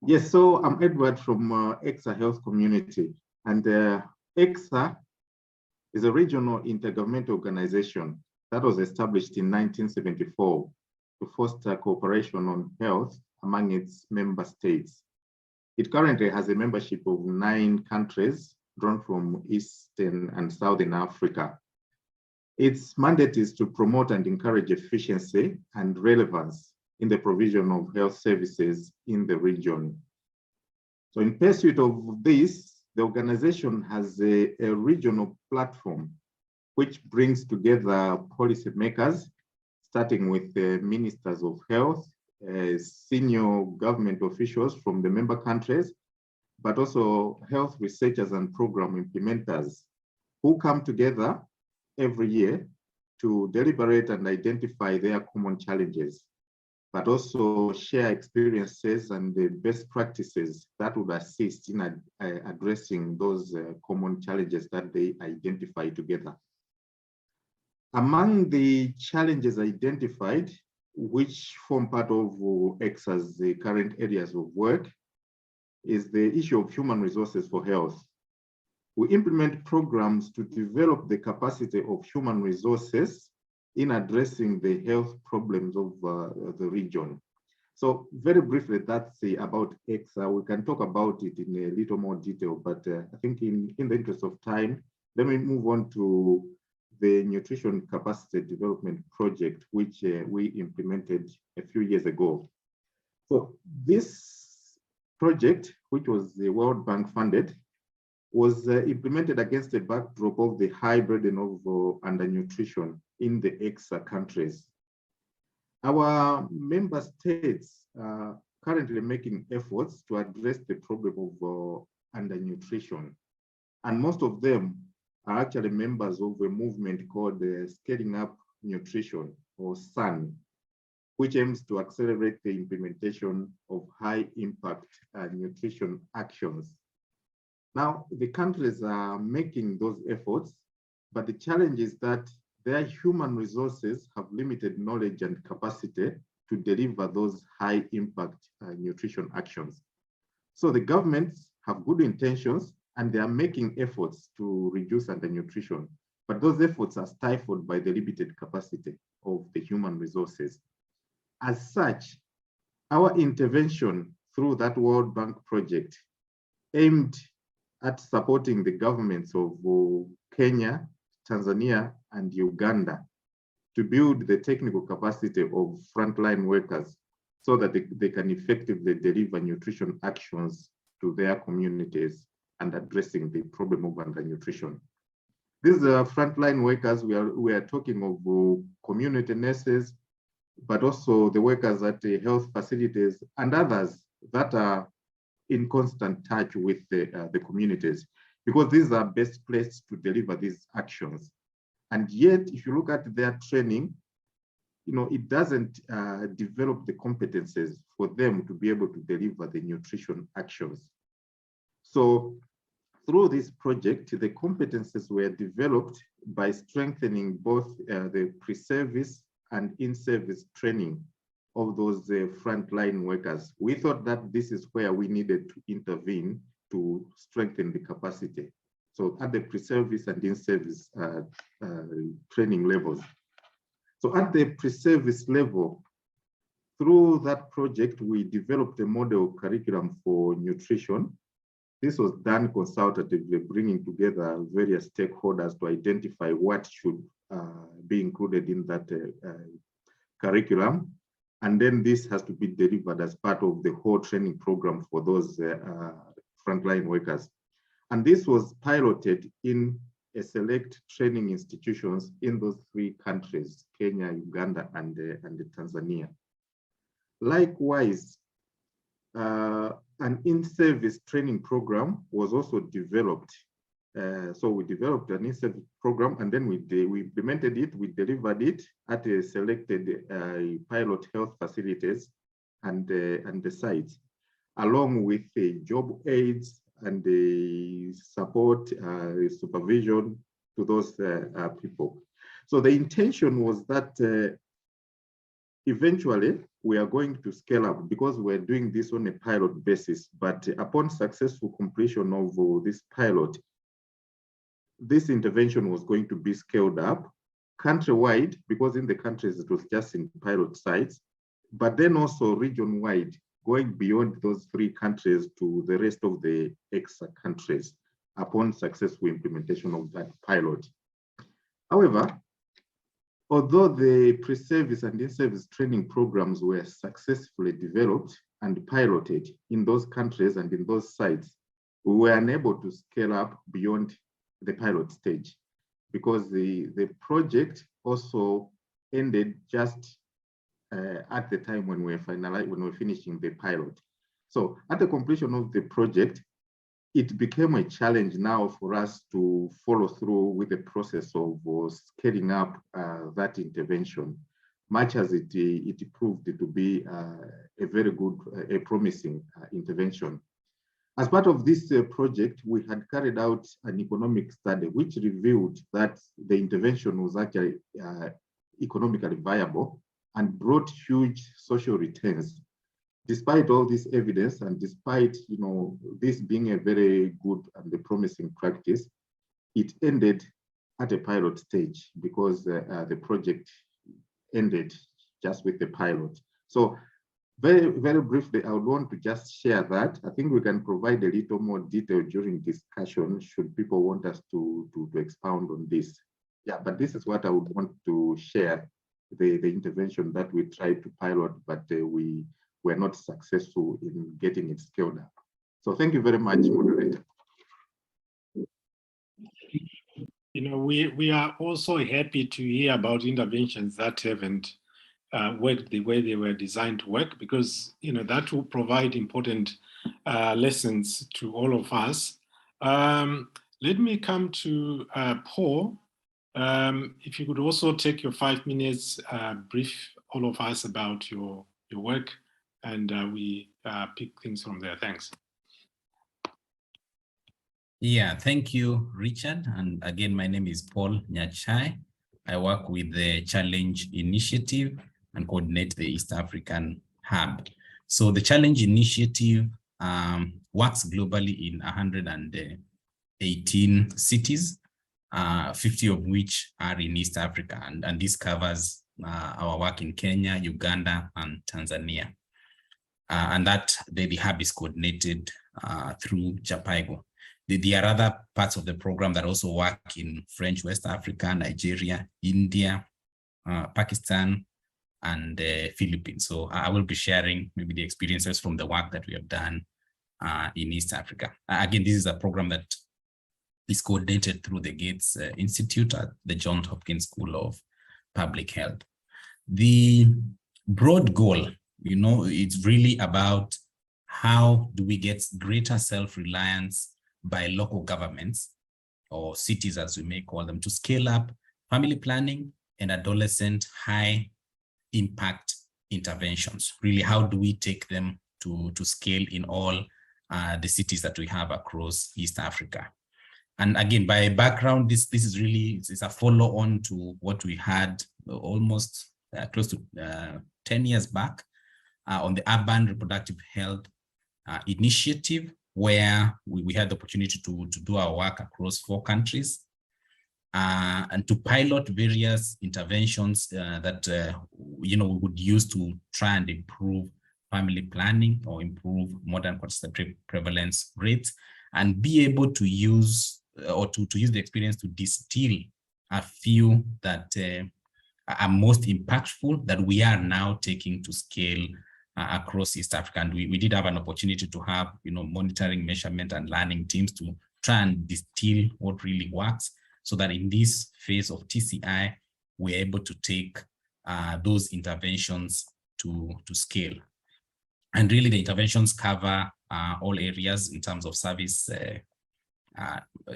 Yes, so I'm Edward from EXA Health Community, and EXA is a regional intergovernmental organization that was established in 1974 to foster cooperation on health among its member states. It currently has a membership of 9 countries drawn from Eastern and Southern Africa. Its mandate is to promote and encourage efficiency and relevance in the provision of health services in the region. So in pursuit of this, the organization has a regional platform which brings together policymakers, starting with the ministers of health, senior government officials from the member countries, but also health researchers and program implementers who come together every year to deliberate and identify their common challenges, but also share experiences and the best practices that would assist in addressing those common challenges that they identify together. Among the challenges identified, which form part of EXA's current areas of work, is the issue of human resources for health. We implement programs to develop the capacity of human resources in addressing the health problems of the region. So very briefly, that's about EXA. We can talk about it in a little more detail, but I think in the interest of time, let me move on to the Nutrition Capacity Development Project, which we implemented a few years ago. So this project, which was the World Bank funded, was implemented against the backdrop of the high burden of undernutrition in the EXA countries. Our member states are currently making efforts to address the problem of undernutrition, and most of them are actually members of a movement called Scaling Up Nutrition, or SUN, which aims to accelerate the implementation of high impact nutrition actions. Now, the countries are making those efforts, but the challenge is that their human resources have limited knowledge and capacity to deliver those high impact nutrition actions. So the governments have good intentions and they are making efforts to reduce undernutrition, but those efforts are stifled by the limited capacity of the human resources. As such, our intervention through that World Bank project aimed at supporting the governments of Kenya, Tanzania, and Uganda to build the technical capacity of frontline workers so that they can effectively deliver nutrition actions to their communities and addressing the problem of undernutrition. These are frontline workers. We are talking of community nurses, but also the workers at the health facilities and others that are in constant touch with the communities, because these are best placed to deliver these actions. And yet, if you look at their training, it doesn't develop the competences for them to be able to deliver the nutrition actions. So through this project, the competences were developed by strengthening both the pre-service and in-service training of those frontline workers. We thought that this is where we needed to intervene to strengthen the capacity. So at the pre-service and in-service training levels. So at the pre-service level, through that project, we developed a model curriculum for nutrition. This was done consultatively, bringing together various stakeholders to identify what should be included in that curriculum. And then this has to be delivered as part of the whole training program for those frontline workers. And this was piloted in a select training institutions in those 3 countries, Kenya, Uganda, and Tanzania. Likewise, an in-service training program was also developed So we developed an incentive program, and then we implemented it, we delivered it at a selected pilot health facilities and the sites, along with the job aids and the support, supervision to those people. So the intention was that eventually we are going to scale up, because we're doing this on a pilot basis, but upon successful completion of this pilot, this intervention was going to be scaled up countrywide, because in the countries it was just in pilot sites, but then also region-wide, going beyond those 3 countries to the rest of the EXA countries upon successful implementation of that pilot. However, although the pre-service and in-service training programs were successfully developed and piloted in those countries and in those sites, we were unable to scale up beyond the pilot stage, because the project also ended just at the time when we were finishing the pilot. So at the completion of the project, it became a challenge now for us to follow through with the process of scaling up that intervention, much as it proved to be a very good, a promising intervention. As part of this project, we had carried out an economic study which revealed that the intervention was actually economically viable and brought huge social returns. Despite all this evidence, and despite this being a very good and a promising practice, it ended at a pilot stage, because the project ended just with the pilot. So very, very briefly, I would want to just share that. I think we can provide a little more detail during discussion should people want us to expound on this. Yeah, but this is what I would want to share, the intervention that we tried to pilot, but we were not successful in getting it scaled up. So thank you very much, moderator. We are also happy to hear about interventions that haven't worked the way they were designed to work, because that will provide important lessons to all of us. Let me come to Paul. If you could also take your 5 minutes, brief all of us about your work, and we pick things from there. Thanks. Yeah, thank you, Richard. And again, my name is Paul Nyachai. I work with the Challenge Initiative and coordinate the East African Hub. So the Challenge Initiative works globally in 118 cities, 50 of which are in East Africa. And this covers our work in Kenya, Uganda, and Tanzania. And that the hub is coordinated through JAPIGO. There are other parts of the program that also work in French West Africa, Nigeria, India, Pakistan, and Philippines. So I will be sharing maybe the experiences from the work that we have done in East Africa. Again, this is a program that is coordinated through the Gates Institute at the Johns Hopkins School of Public Health. The broad goal, it's really about how do we get greater self-reliance by local governments, or cities as we may call them, to scale up family planning and adolescent high impact interventions. Really, how do we take them to scale in all the cities that we have across East Africa? And again, by background, this is really, it's a follow-on to what we had almost close to 10 years back on the Urban Reproductive Health Initiative, where we had the opportunity to do our work across 4 countries and to pilot various interventions that we would use to try and improve family planning or improve modern contraceptive prevalence rates, and be able to use to use the experience to distill a few that are most impactful that we are now taking to scale across East Africa. And we did have an opportunity to have monitoring, measurement, and learning teams to try and distill what really works, so that in this phase of TCI, we're able to take those interventions to scale. And really the interventions cover all areas in terms of service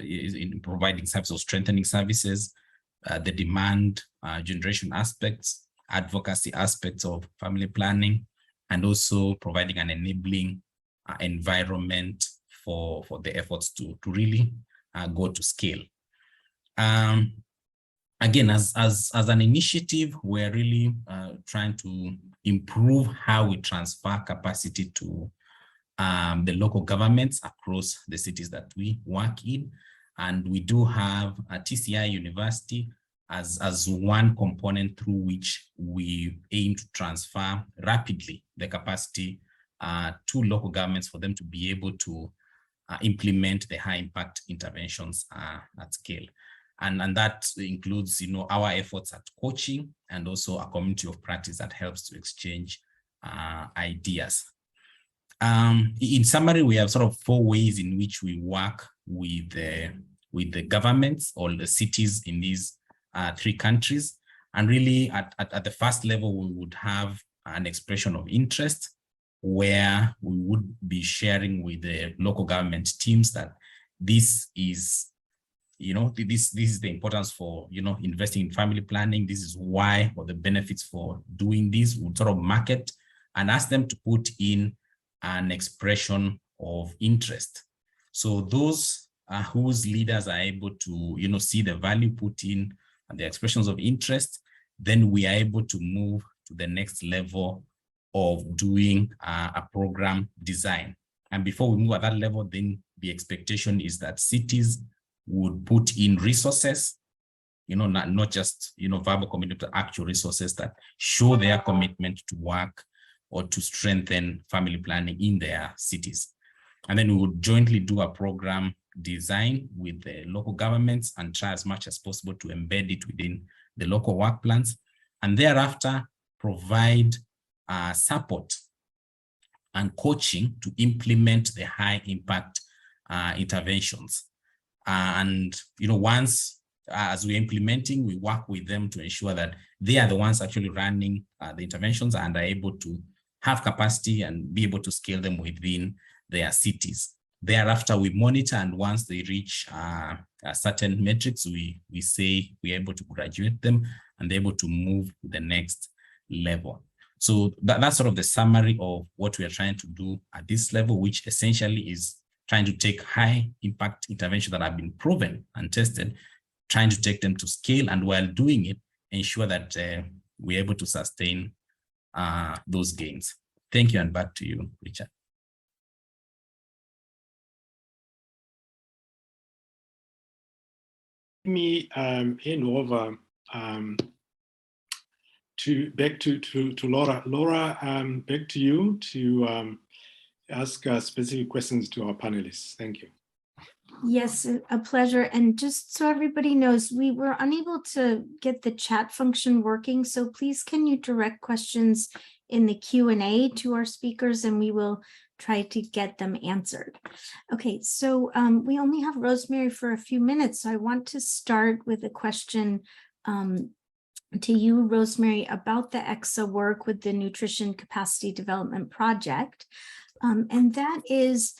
in providing services or strengthening services, the demand generation aspects, advocacy aspects of family planning, and also providing an enabling environment for the efforts to really go to scale. Again, as an initiative, we're really trying to improve how we transfer capacity to the local governments across the cities that we work in. And we do have a TCI University as one component through which we aim to transfer rapidly the capacity to local governments for them to be able to implement the high impact interventions at scale. And that includes, our efforts at coaching and also a community of practice that helps to exchange ideas. In summary, we have sort of 4 ways in which we work with the governments or the cities in these 3 countries. And really at the first level, we would have an expression of interest where we would be sharing with the local government teams that this is, this is the importance for, investing in family planning. This is why, or the benefits for doing this. We would sort of market and ask them to put in an expression of interest. So those whose leaders are able to, see the value put in and the expressions of interest, then we are able to move to the next level of doing a program design. And before we move at that level, then the expectation is that cities would put in resources, not just, verbal commitment, but actual resources that show their commitment to work or to strengthen family planning in their cities. And then we would jointly do a program design with the local governments and try as much as possible to embed it within the local work plans. And thereafter, provide support and coaching to implement the high impact interventions. And, once as we're implementing, we work with them to ensure that they are the ones actually running the interventions and are able to have capacity and be able to scale them within their cities. Thereafter, we monitor, and once they reach certain metrics, we say we're able to graduate them and they're able to move to the next level. So that's sort of the summary of what we are trying to do at this level, which essentially is trying to take high impact interventions that have been proven and tested, trying to take them to scale, and while doing it, ensure that we're able to sustain those gains. Thank you, and back to you, Richard. Let me hand over back to Laura. Laura, back to you to ask specific questions to our panelists. Thank you. Yes, a pleasure. And just so everybody knows, we were unable to get the chat function working. So please, can you direct questions in the Q&A to our speakers, and we will try to get them answered. Okay, so we only have Rosemary for a few minutes. So I want to start with a question to you, Rosemary, about the EXA work with the Nutrition Capacity Development Project. And that is,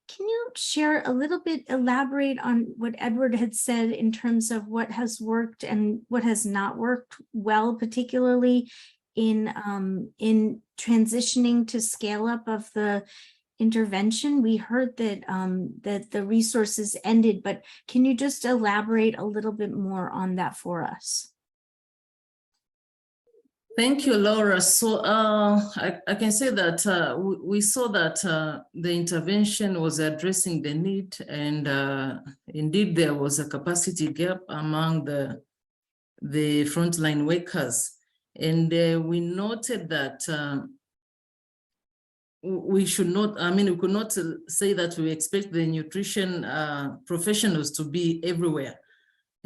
can you share a little bit, elaborate on what Edward had said in terms of what has worked and what has not worked well, particularly in transitioning to scale up of the intervention? We heard that that the resources ended, but can you just elaborate a little bit more on that for us? Thank you, Laura. So I can say that we saw that the intervention was addressing the need, and indeed there was a capacity gap among the frontline workers. And we noted that we should not, we could not say that we expect the nutrition professionals to be everywhere,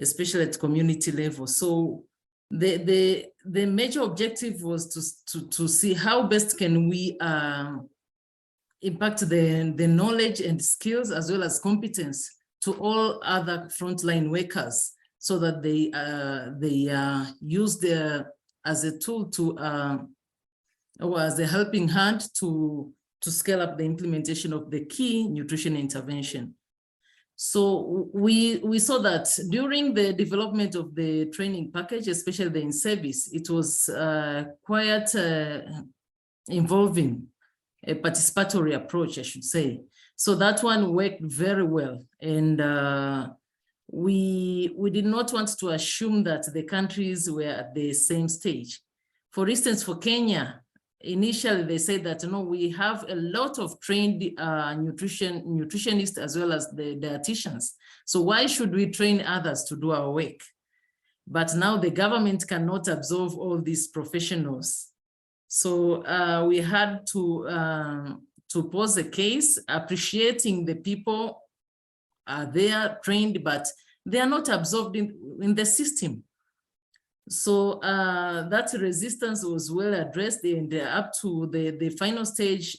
especially at community level. So the major objective was to see how best can we impact the knowledge and skills as well as competence to all other frontline workers, so that they use as a tool to or as a helping hand to scale up the implementation of the key nutrition intervention. So we saw that during the development of the training package, especially the in-service, it was quite involving a participatory approach, I should say. So that one worked very well. And we did not want to assume that the countries were at the same stage. For instance, for Kenya, initially they said that, no, we have a lot of trained nutritionists as well as the dietitians. So why should we train others to do our work? But now the government cannot absorb all these professionals. So we had to pose a case, appreciating the people they are trained, but they are not absorbed in the system. So that resistance was well addressed, and up to the final stage,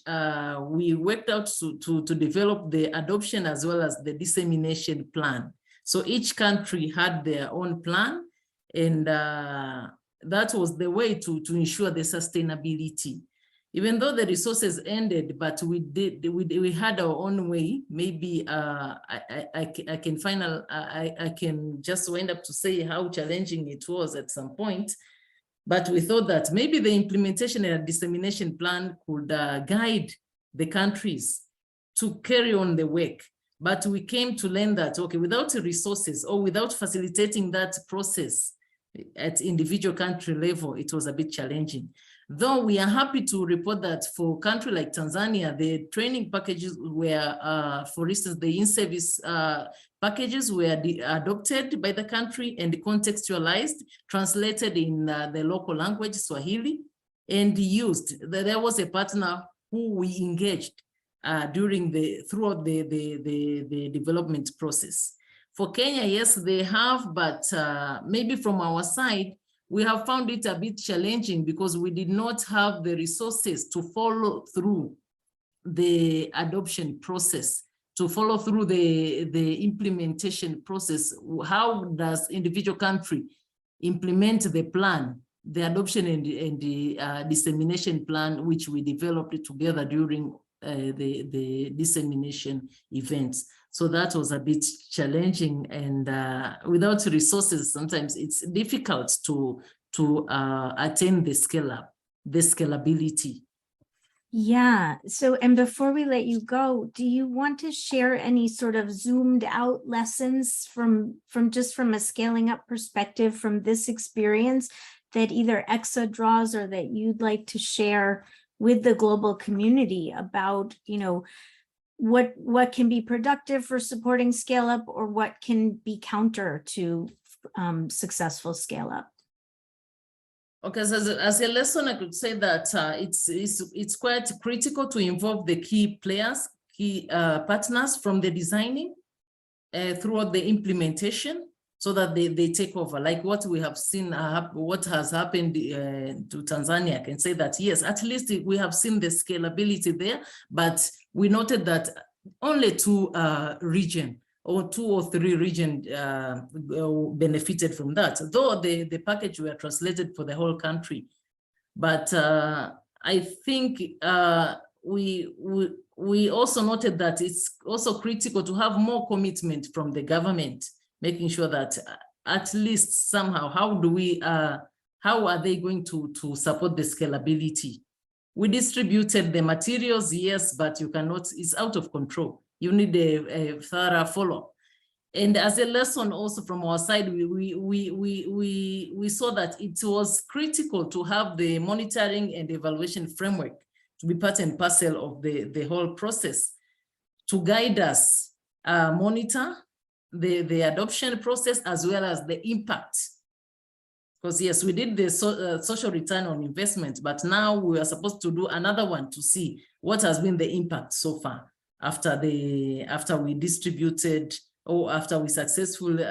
we worked out to develop the adoption as well as the dissemination plan. So each country had their own plan, and that was the way to ensure the sustainability. Even though the resources ended, but we had our own way. Maybe I can just wind up to say how challenging it was at some point, but we thought that maybe the implementation and dissemination plan could guide the countries to carry on the work. But we came to learn that, okay, without resources or without facilitating that process at individual country level, it was a bit challenging. Though we are happy to report that for a country like Tanzania, the training packages were, for instance, the in-service packages were adopted by the country and contextualized, translated in the local language, Swahili, and used. There was a partner who we engaged throughout the development process. For Kenya, yes, they have, but maybe from our side, we have found it a bit challenging because we did not have the resources to follow through the adoption process, to follow through the implementation process. How does individual country implement the plan, the adoption and the dissemination plan, which we developed together during the dissemination events. So that was a bit challenging, and without resources, sometimes it's difficult to attain the scalability. Yeah. So, and before we let you go, do you want to share any sort of zoomed out lessons from a scaling up perspective from this experience that either EXA draws or that you'd like to share with the global community about, you know, what can be productive for supporting scale up, or what can be counter to successful scale up? Okay, so as a lesson, I could say that it's quite critical to involve the key players, key partners from the designing throughout the implementation, so that they take over. Like what we have seen, what has happened to Tanzania, I can say that, yes, at least we have seen the scalability there, but we noted that only two or three regions benefited from that, though the package were translated for the whole country. But I think we also noted that it's also critical to have more commitment from the government, making sure that at least somehow, how are they going to support the scalability? We distributed the materials, yes, but you cannot, it's out of control. You need a thorough follow-up. And as a lesson also from our side, we saw that it was critical to have the monitoring and evaluation framework to be part and parcel of the whole process, to guide us, monitor the adoption process as well as the impact. Because yes, we did the social return on investment, but now we are supposed to do another one to see what has been the impact so far after we distributed, or after we successfully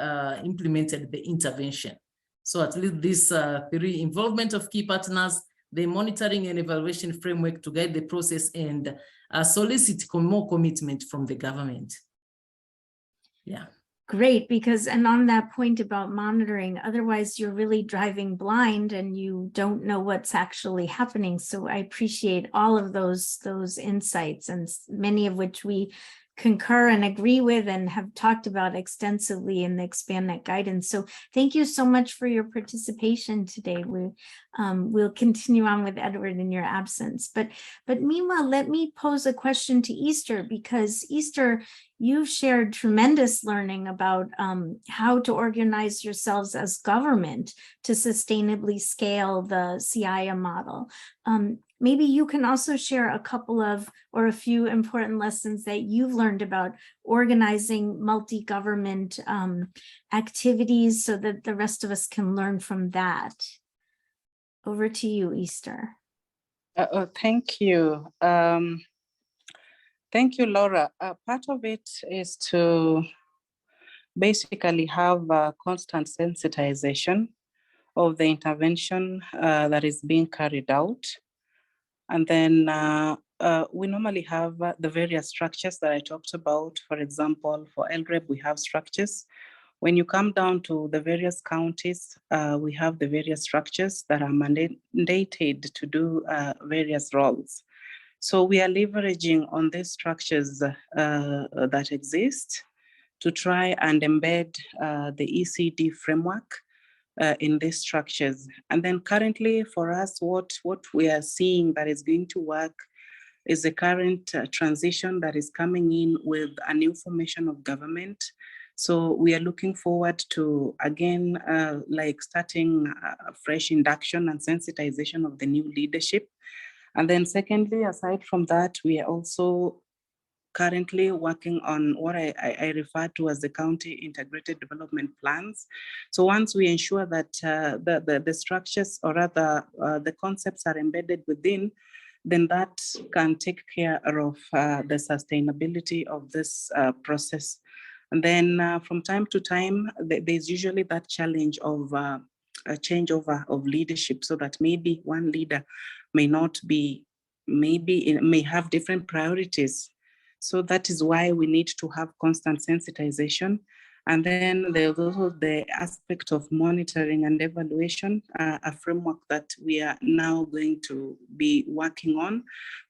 implemented the intervention. So at least this three: involvement of key partners, the monitoring and evaluation framework to guide the process, and solicit more commitment from the government. Yeah. Great, because, and on that point about monitoring, otherwise you're really driving blind and you don't know what's actually happening. So I appreciate all of those insights, and many of which we concur and agree with and have talked about extensively in the ExpandNet guidance. So thank you so much for your participation today. We'll continue on with Edward in your absence. But meanwhile, let me pose a question to Easter, because Easter, you've shared tremendous learning about how to organize yourselves as government to sustainably scale the CIA model. Maybe you can also share a couple of, or a few important lessons that you've learned about organizing multi-government activities so that the rest of us can learn from that. Over to you, Easter. Thank you. Thank you, Laura. Part of it is to basically have a constant sensitization of the intervention that is being carried out. And then we normally have the various structures that I talked about. For example, for LREP, we have structures. When you come down to the various counties, we have the various structures that are mandated to do various roles. So we are leveraging on these structures that exist to try and embed the ECD framework in these structures. And then currently for us, what we are seeing that is going to work is the current transition that is coming in with a new formation of government. So we are looking forward to, again, like starting a fresh induction and sensitization of the new leadership. And then secondly, aside from that, we are also currently working on what I refer to as the county integrated development plans. So once we ensure that the structures, or rather the concepts, are embedded within, then that can take care of the sustainability of this process. And then from time to time, there's usually that challenge of a changeover of leadership, so that maybe one leader may not be, maybe it may have different priorities. So that is why we need to have constant sensitization. And then there's also the aspect of monitoring and evaluation, a framework that we are now going to be working on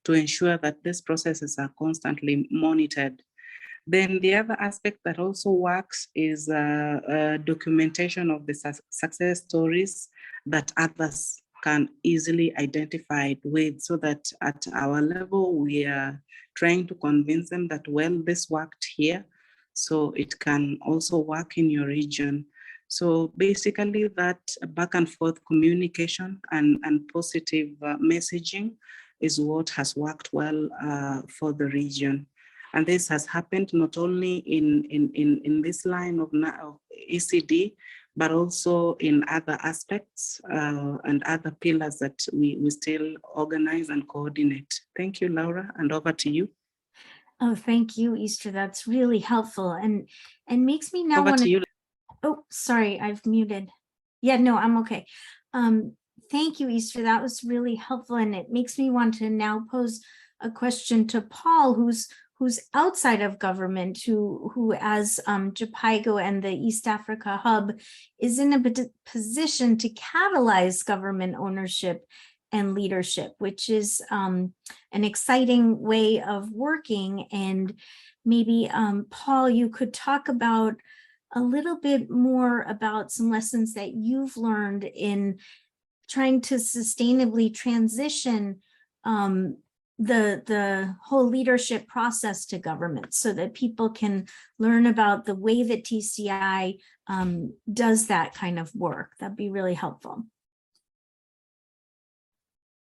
to ensure that these processes are constantly monitored. Then the other aspect that also works is documentation of the success stories that others can easily identify with, so that at our level, we are trying to convince them that, well, this worked here, so it can also work in your region. So basically that back and forth communication and positive messaging is what has worked well for the region. And this has happened not only in this line of ECD, but also in other aspects and other pillars that we still organize and coordinate. Thank you, Laura, and over to you. Oh, thank you, Easter. That's really helpful and makes me now want to. Oh, sorry, I've muted. Yeah, no, I'm okay. Thank you, Easter. That was really helpful, and it makes me want to now pose a question to Paul, who's outside of government, who as JPIGO and the East Africa Hub is in a position to catalyze government ownership and leadership, which is an exciting way of working. And maybe Paul, you could talk about a little bit more about some lessons that you've learned in trying to sustainably transition the whole leadership process to government, so that people can learn about the way that TCI does that kind of work. That'd be really helpful.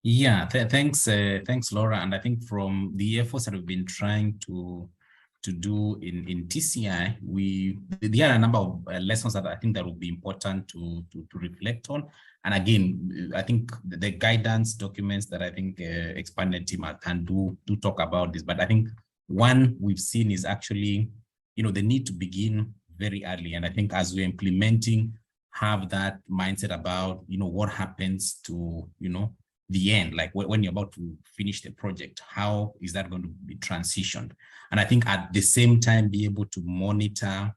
Yeah, thanks, Laura. And I think from the efforts that we've been trying to do in TCI, there are a number of lessons that I think that will be important to reflect on. And again, I think the guidance documents that I think ExpandNet team can do talk about this. But I think one we've seen is actually, the need to begin very early. And I think as we're implementing, have that mindset about, what happens to, the end, like when you're about to finish the project, how is that going to be transitioned? And I think at the same time, be able to monitor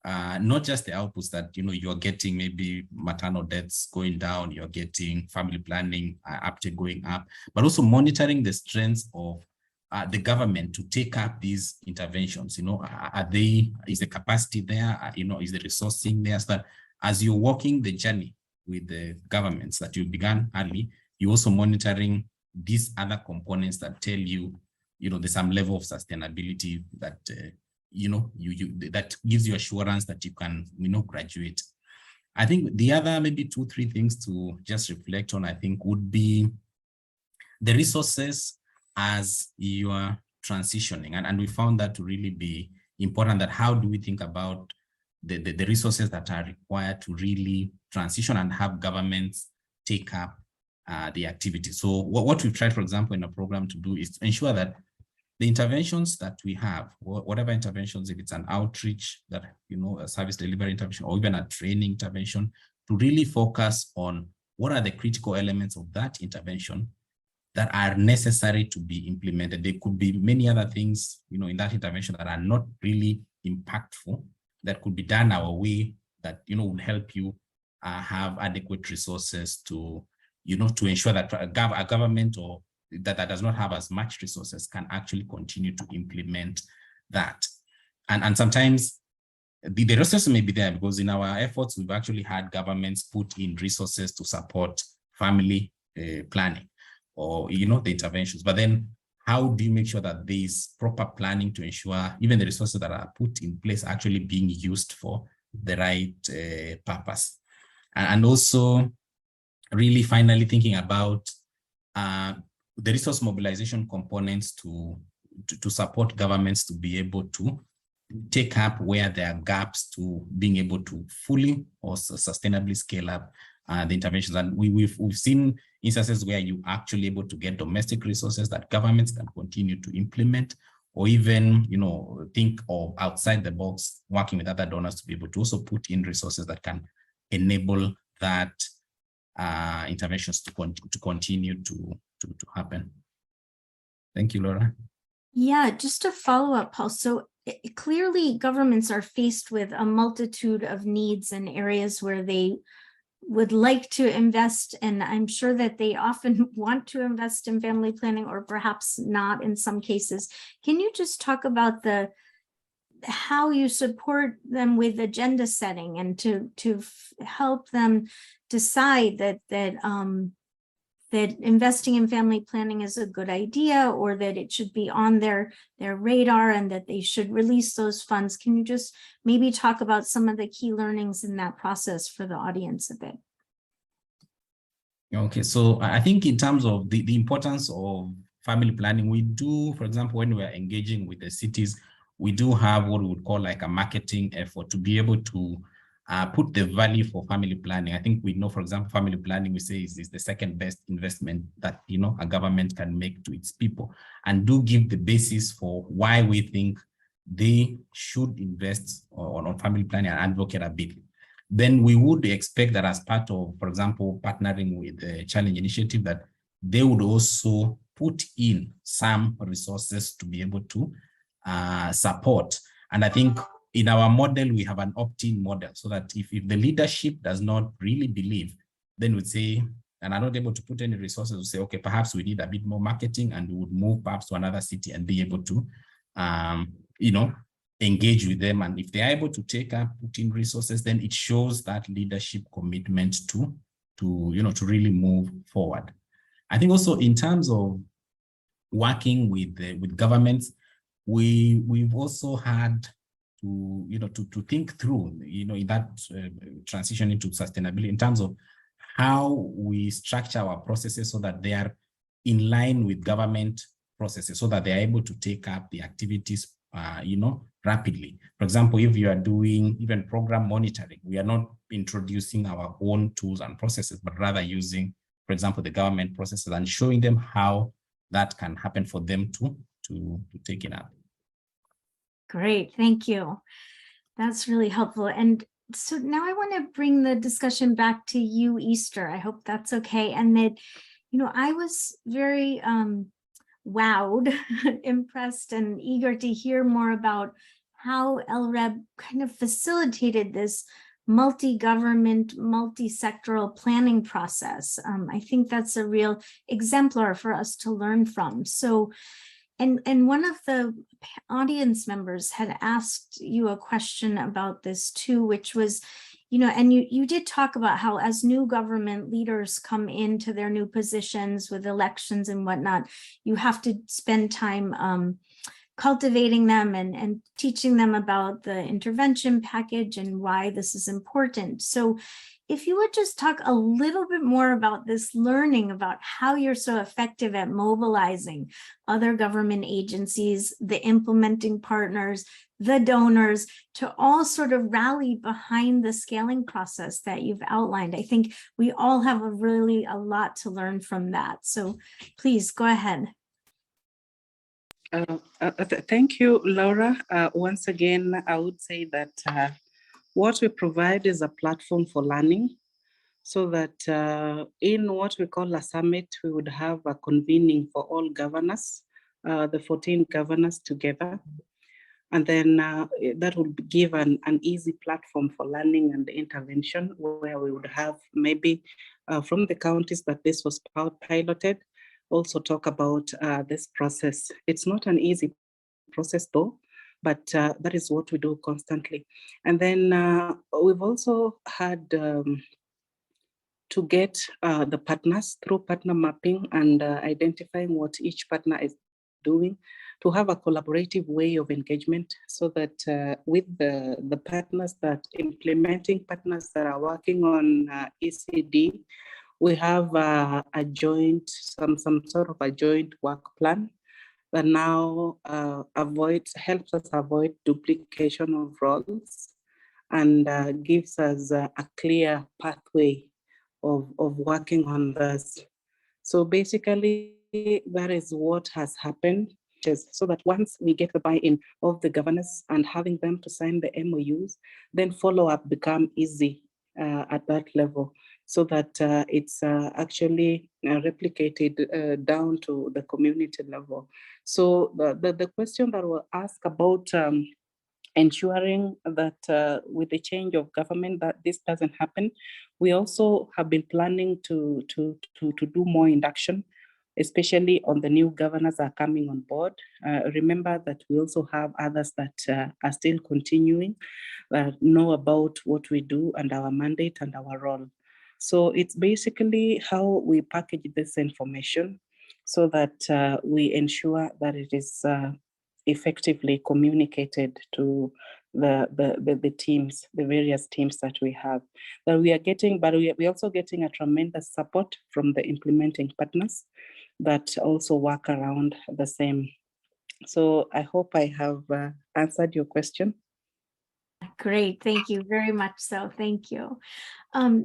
not just the outputs that, you're getting, maybe maternal deaths going down, you're getting family planning uptake going up, but also monitoring the strengths of the government to take up these interventions? You know, is the capacity there? You know, is the resourcing there? So that as you're walking the journey with the governments that you began early, you're also monitoring these other components that tell you, you know, there's some level of sustainability that, you know, that gives you assurance that you can, you know, graduate. I think the other maybe 2-3 things to just reflect on, I think, would be the resources as you are transitioning. And we found that to really be important, that how do we think about the resources that are required to really transition and have governments take up the activity. So what we've tried, for example, in a program to do is to ensure that the interventions that we have, whatever interventions, if it's an outreach, that, you know, a service delivery intervention, or even a training intervention, to really focus on what are the critical elements of that intervention that are necessary to be implemented. There could be many other things, you know, in that intervention that are not really impactful, that could be done our way, that, you know, will help you have adequate resources to, you know, to ensure that a government or that does not have as much resources can actually continue to implement that. And sometimes the resources may be there, because in our efforts, we've actually had governments put in resources to support family planning, or, you know, the interventions. But then how do you make sure that there's proper planning to ensure even the resources that are put in place are actually being used for the right purpose? And also really finally thinking about the resource mobilization components to support governments to be able to take up where there are gaps to being able to fully or sustainably scale up the interventions. And we've seen instances where you actually able to get domestic resources that governments can continue to implement, or even, you know, think of outside the box, working with other donors to be able to also put in resources that can enable that interventions to continue to happen. Thank you, Laura. Yeah, just to follow up, Paul. So clearly governments are faced with a multitude of needs and areas where they would like to invest, and I'm sure that they often want to invest in family planning, or perhaps not in some cases. Can you just talk about how you support them with agenda setting, and to help them decide that investing in family planning is a good idea, or that it should be on their radar, and that they should release those funds? Can you just maybe talk about some of the key learnings in that process for the audience a bit? Okay, so I think in terms of the importance of family planning, we do, for example, when we're engaging with the cities, we do have what we would call like a marketing effort to be able to put the value for family planning. I think we know, for example, family planning, we say is the second best investment that, you know, a government can make to its people, and do give the basis for why we think they should invest on family planning and advocate a bit. Then we would expect that as part of, for example, partnering with the Challenge Initiative, that they would also put in some resources to be able to support. And I think in our model, we have an opt-in model, so that if the leadership does not really believe, then we'd say, and are not able to put any resources, to say, okay, perhaps we need a bit more marketing, and we would move perhaps to another city and be able to, you know, engage with them. And if they are able to take up, put in resources, then it shows that leadership commitment to you know, to really move forward. I think also in terms of working with governments, we've also had to, you know, to think through, you know, in that transition into sustainability, in terms of how we structure our processes so that they are in line with government processes, so that they are able to take up the activities, you know, rapidly. For example, if you are doing even program monitoring, we are not introducing our own tools and processes, but rather using, for example, the government processes, and showing them how that can happen for them to take it up. Great, thank you. That's really helpful. And so now I want to bring the discussion back to you, Easter. I hope that's okay. And that, you know, I was very wowed, impressed, and eager to hear more about how LREB kind of facilitated this multi-government, multi-sectoral planning process. I think that's a real exemplar for us to learn from. So And one of the audience members had asked you a question about this too, which was, and you did talk about how as new government leaders come into their new positions with elections and whatnot, you have to spend time cultivating them and teaching them about the intervention package and why this is important. So if you would just talk a little bit more about this learning about how you're so effective at mobilizing other government agencies, the implementing partners, the donors, to all sort of rally behind the scaling process that you've outlined. I think we all have a lot to learn from that. So please go ahead. Thank you, Laura. Once again, I would say that what we provide is a platform for learning, so that in what we call a summit, we would have a convening for all governors, the 14 governors together. And then that would give an easy platform for learning and intervention, where we would have maybe from the counties that this was piloted, also talk about this process. It's not an easy process though, but that is what we do constantly. And then we've also had to get the partners through partner mapping and identifying what each partner is doing, to have a collaborative way of engagement, so that with the partners, that implementing partners that are working on ECD, we have a joint, some sort of a joint work plan that now helps us avoid duplication of roles, and gives us a clear pathway of working on this. So basically, that is what has happened, so that once we get the buy-in of the governors and having them to sign the MOUs, then follow-up become easy at that level, so that it's actually replicated down to the community level. So the question that was asked about ensuring that with the change of government that this doesn't happen, we also have been planning to do more induction, especially on the new governors that are coming on board. Remember that we also have others that are still continuing, know about what we do and our mandate and our role. So it's basically how we package this information, so that we ensure that it is effectively communicated to the teams, the various teams that we have. That we are getting, but we're also getting a tremendous support from the implementing partners that also work around the same. So I hope I have answered your question. Great, thank you very much. So thank you.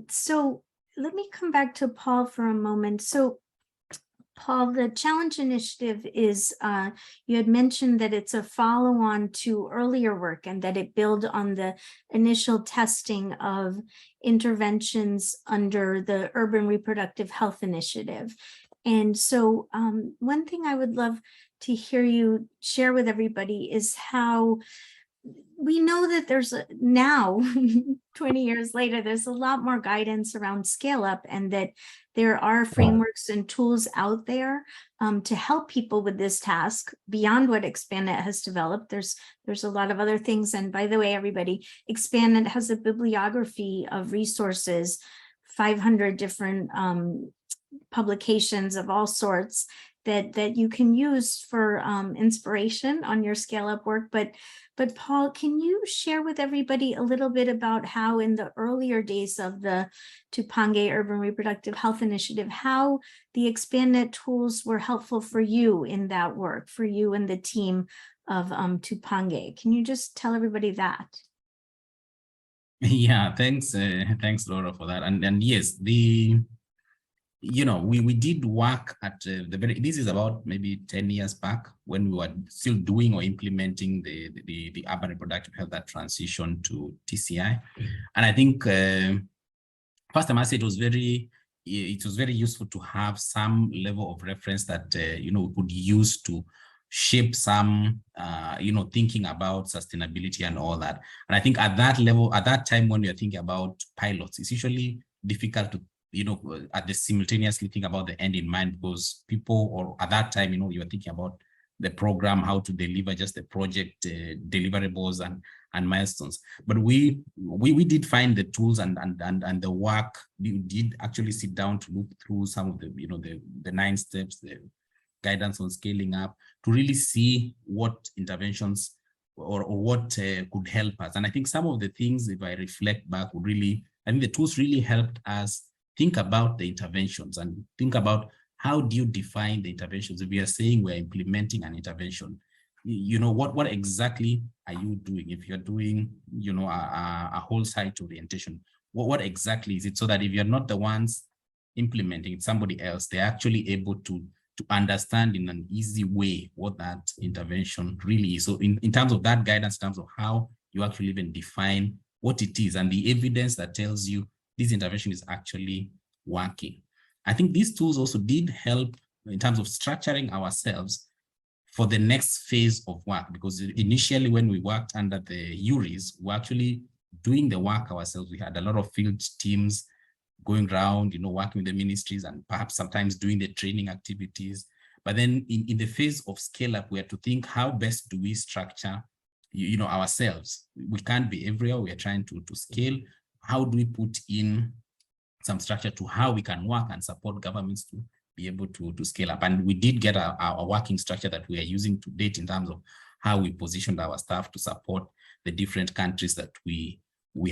So let me come back to Paul for a moment. So Paul, the challenge initiative is, you had mentioned that it's a follow-on to earlier work and that it builds on the initial testing of interventions under the Urban Reproductive Health Initiative. And so one thing I would love to hear you share with everybody is how we know that there's now 20 years later, there's a lot more guidance around scale up, and that there are frameworks and tools out there to help people with this task beyond what ExpandNet has developed. There's a lot of other things. And by the way, everybody, ExpandNet has a bibliography of resources, 500 different publications of all sorts that you can use for inspiration on your scale up work. But Paul, can you share with everybody a little bit about how in the earlier days of the Tupange Urban Reproductive Health Initiative, how the ExpandNet tools were helpful for you in that work, for you and the team of Tupange? Can you just tell everybody that? Yeah, thanks, Laura, for that. And yes, we did work at this is about maybe 10 years back, when we were still doing or implementing the urban reproductive health, that transition to TCI. And I think first I must say it was very useful to have some level of reference that we could use to shape some thinking about sustainability and all that. And I think at that level, at that time, when you're thinking about pilots, it's usually difficult to at the simultaneously think about the end in mind, because people, or at that time, you were thinking about the program, how to deliver just the project deliverables and milestones. But we did find the tools and the work. We did actually sit down to look through some of the, you know, the 9 steps, the guidance on scaling up, to really see what interventions or what could help us. And I think some of the things, if I reflect back, would really, I think the tools really helped us think about the interventions and think about how do you define the interventions. If we are saying we're implementing an intervention, you know, what exactly are you doing? If you're doing, you know, a whole site orientation, what exactly is it? So that if you're not the ones implementing it, somebody else, they're actually able to understand in an easy way what that intervention really is. So in terms of that guidance, in terms of how you actually even define what it is and the evidence that tells you this intervention is actually working. I think these tools also did help in terms of structuring ourselves for the next phase of work, because initially when we worked under the URIs, we were actually doing the work ourselves. We had a lot of field teams going around, you know, working with the ministries and perhaps sometimes doing the training activities. But then in the phase of scale up, we had to think, how best do we structure, you know, ourselves? We can't be everywhere. We are trying to scale. How do we put in some structure to how we can work and support governments to be able to scale up? And we did get our working structure that we are using to date in terms of how we positioned our staff to support the different countries that we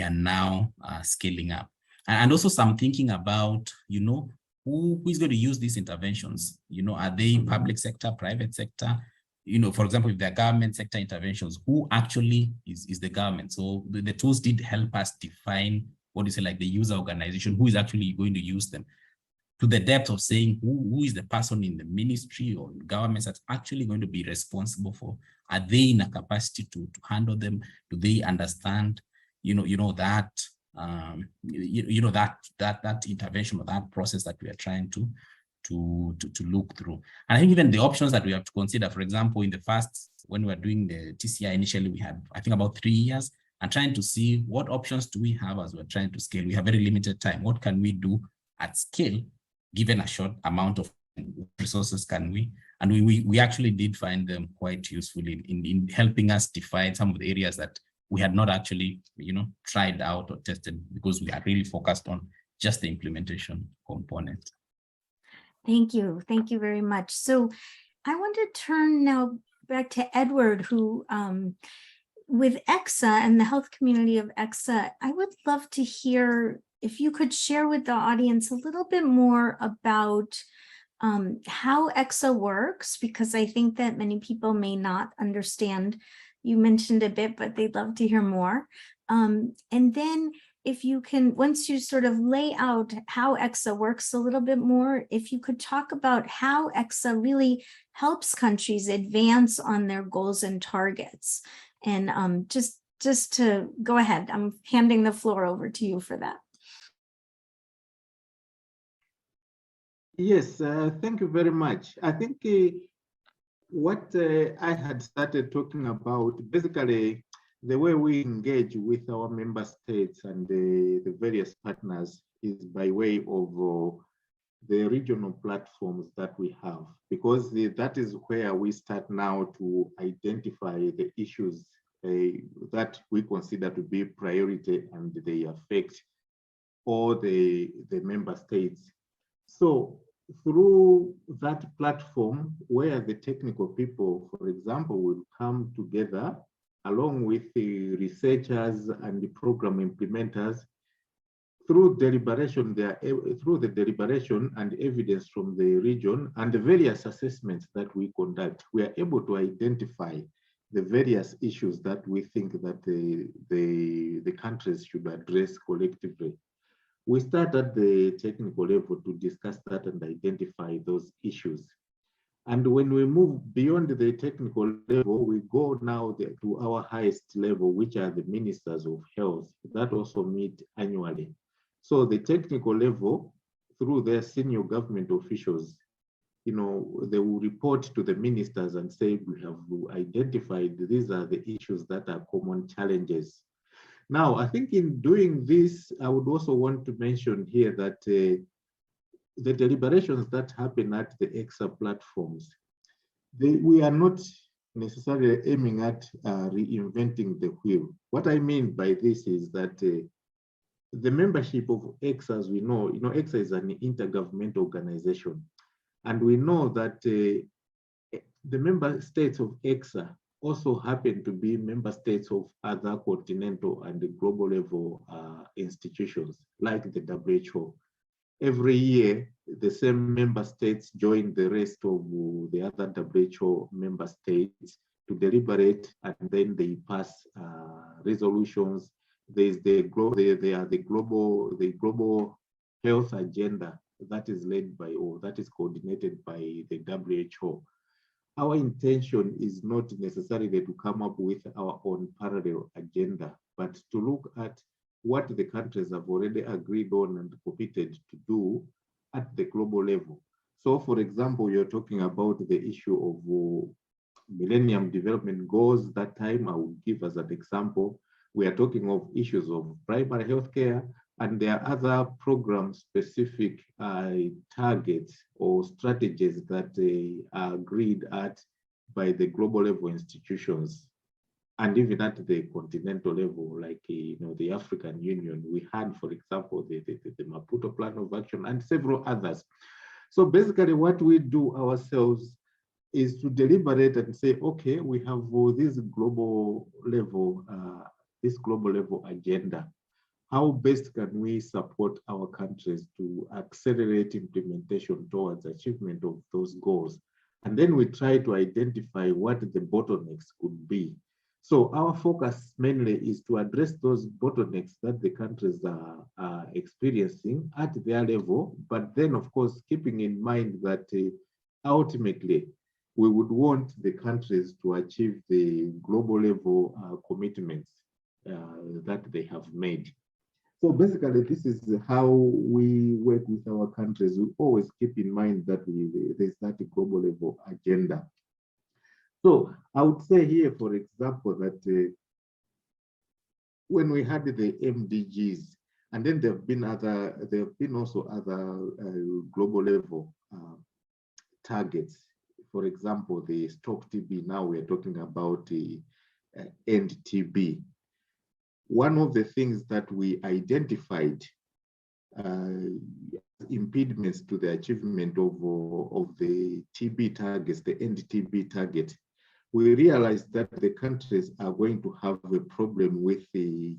are now scaling up. And also some thinking about, you know, who is going to use these interventions? You know, are they public sector, private sector? You know, for example, if they're government sector interventions, who actually is the government? So the tools did help us define what is it, like the user organization, who is actually going to use them, to the depth of saying who is the person in the ministry or governments that's actually going to be responsible for. Are they in a capacity to handle them? Do they understand, that that intervention or that process that we are trying to look through? And I think even the options that we have to consider, for example, in the first, when we were doing the TCI initially, we had, I think, about 3 years, and trying to see what options do we have as we're trying to scale. We have very limited time. What can we do at scale, given a short amount of resources can we? And we actually did find them quite useful in helping us define some of the areas that we had not actually, tried out or tested, because we are really focused on just the implementation component. Thank you. Thank you very much. So I want to turn now back to Edward, who, with EXA and the health community of EXA, I would love to hear if you could share with the audience a little bit more about how EXA works, because I think that many people may not understand. You mentioned a bit, but they'd love to hear more. And then if you can, once you sort of lay out how EXA works a little bit more, if you could talk about how EXA really helps countries advance on their goals and targets. And just to go ahead, I'm handing the floor over to you for that. Yes, thank you very much. I think what I had started talking about, basically the way we engage with our member states and the various partners is by way of the regional platforms that we have, because that is where we start now to identify the issues that we consider to be priority and they affect all the member states. So through that platform, where the technical people, for example, will come together along with the researchers and the program implementers, through deliberation, through the deliberation and evidence from the region and the various assessments that we conduct, we are able to identify the various issues that we think that the countries should address collectively. We start at the technical level to discuss that and identify those issues. And when we move beyond the technical level, we go now to our highest level, which are the ministers of health that also meet annually. So the technical level, through their senior government officials, they will report to the ministers and say, we have identified these are the issues that are common challenges. Now, I think in doing this, I would also want to mention here that the deliberations that happen at the EXA platforms, we are not necessarily aiming at reinventing the wheel. What I mean by this is that the membership of EXA, as we know, EXA is an intergovernmental organization, and we know that the member states of EXA also happen to be member states of other continental and global level institutions like the WHO. Every year, the same member states join the rest of the other WHO member states to deliberate, and then they pass resolutions. There's the global health agenda that is led by, or that is coordinated by the WHO. Our intention is not necessarily to come up with our own parallel agenda, but to look at what the countries have already agreed on and committed to do at the global level. So, for example, you're talking about the issue of Millennium Development Goals. That time I will give as an example. We are talking of issues of primary healthcare, and there are other program-specific targets or strategies that are agreed at by the global level institutions, and even at the continental level, like the African Union. We had, for example, the Maputo Plan of Action and several others. So basically, what we do ourselves is to deliberate and say, okay, we have this global level agenda. How best can we support our countries to accelerate implementation towards achievement of those goals? And then we try to identify what the bottlenecks could be. So our focus mainly is to address those bottlenecks that the countries are experiencing at their level, but then of course, keeping in mind that ultimately we would want the countries to achieve the global level commitments that they have made. So basically, this is how we work with our countries. We always keep in mind that there's that global level agenda. So I would say here, for example, that when we had the MDGs, and then there have been also other global level targets. For example, the Stop TB. Now we're talking about the End TB. One of the things that we identified impediments to the achievement of the TB targets, the End TB target, we realized that the countries are going to have a problem with the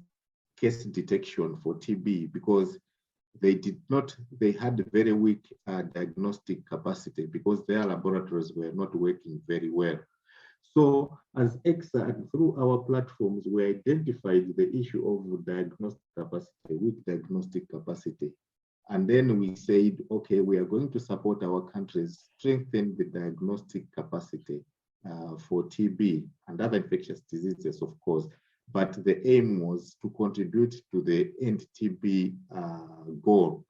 case detection for TB because they had very weak diagnostic capacity because their laboratories were not working very well. So as EXA and through our platforms, we identified the issue of diagnostic capacity, weak diagnostic capacity. And then we said, okay, we are going to support our countries, strengthen the diagnostic capacity for TB and other infectious diseases, of course. But the aim was to contribute to the End TB goal.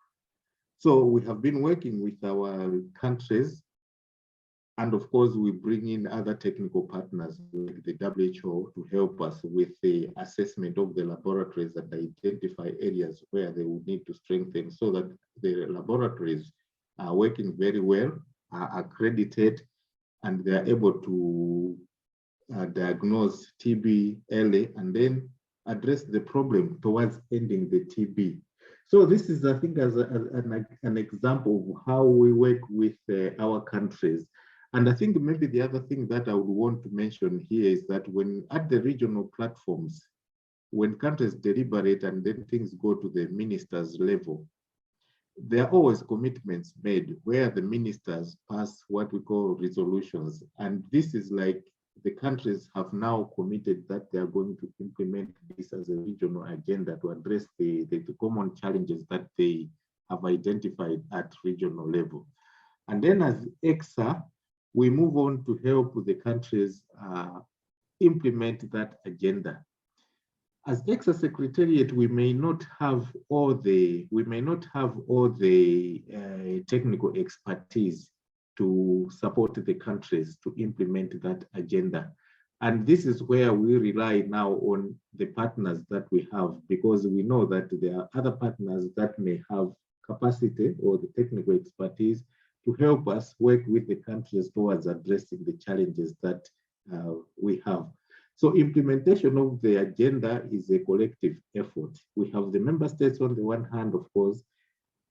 So we have been working with our countries. And of course, we bring in other technical partners like the WHO to help us with the assessment of the laboratories and identify areas where they would need to strengthen so that the laboratories are working very well, are accredited, and they are able to diagnose TB early and then address the problem towards ending the TB. So this is, I think, as an example of how we work with our countries. And I think maybe the other thing that I would want to mention here is that when at the regional platforms, when countries deliberate and then things go to the ministers' level, there are always commitments made where the ministers pass what we call resolutions. And this is like the countries have now committed that they are going to implement this as a regional agenda to address the common challenges that they have identified at regional level. And then as EXA, we move on to help the countries implement that agenda. As EXA Secretariat, we may not have all the technical expertise to support the countries to implement that agenda. And this is where we rely now on the partners that we have, because we know that there are other partners that may have capacity or the technical expertise, to help us work with the countries towards addressing the challenges that we have. So implementation of the agenda is a collective effort. We have the member states on the one hand, of course.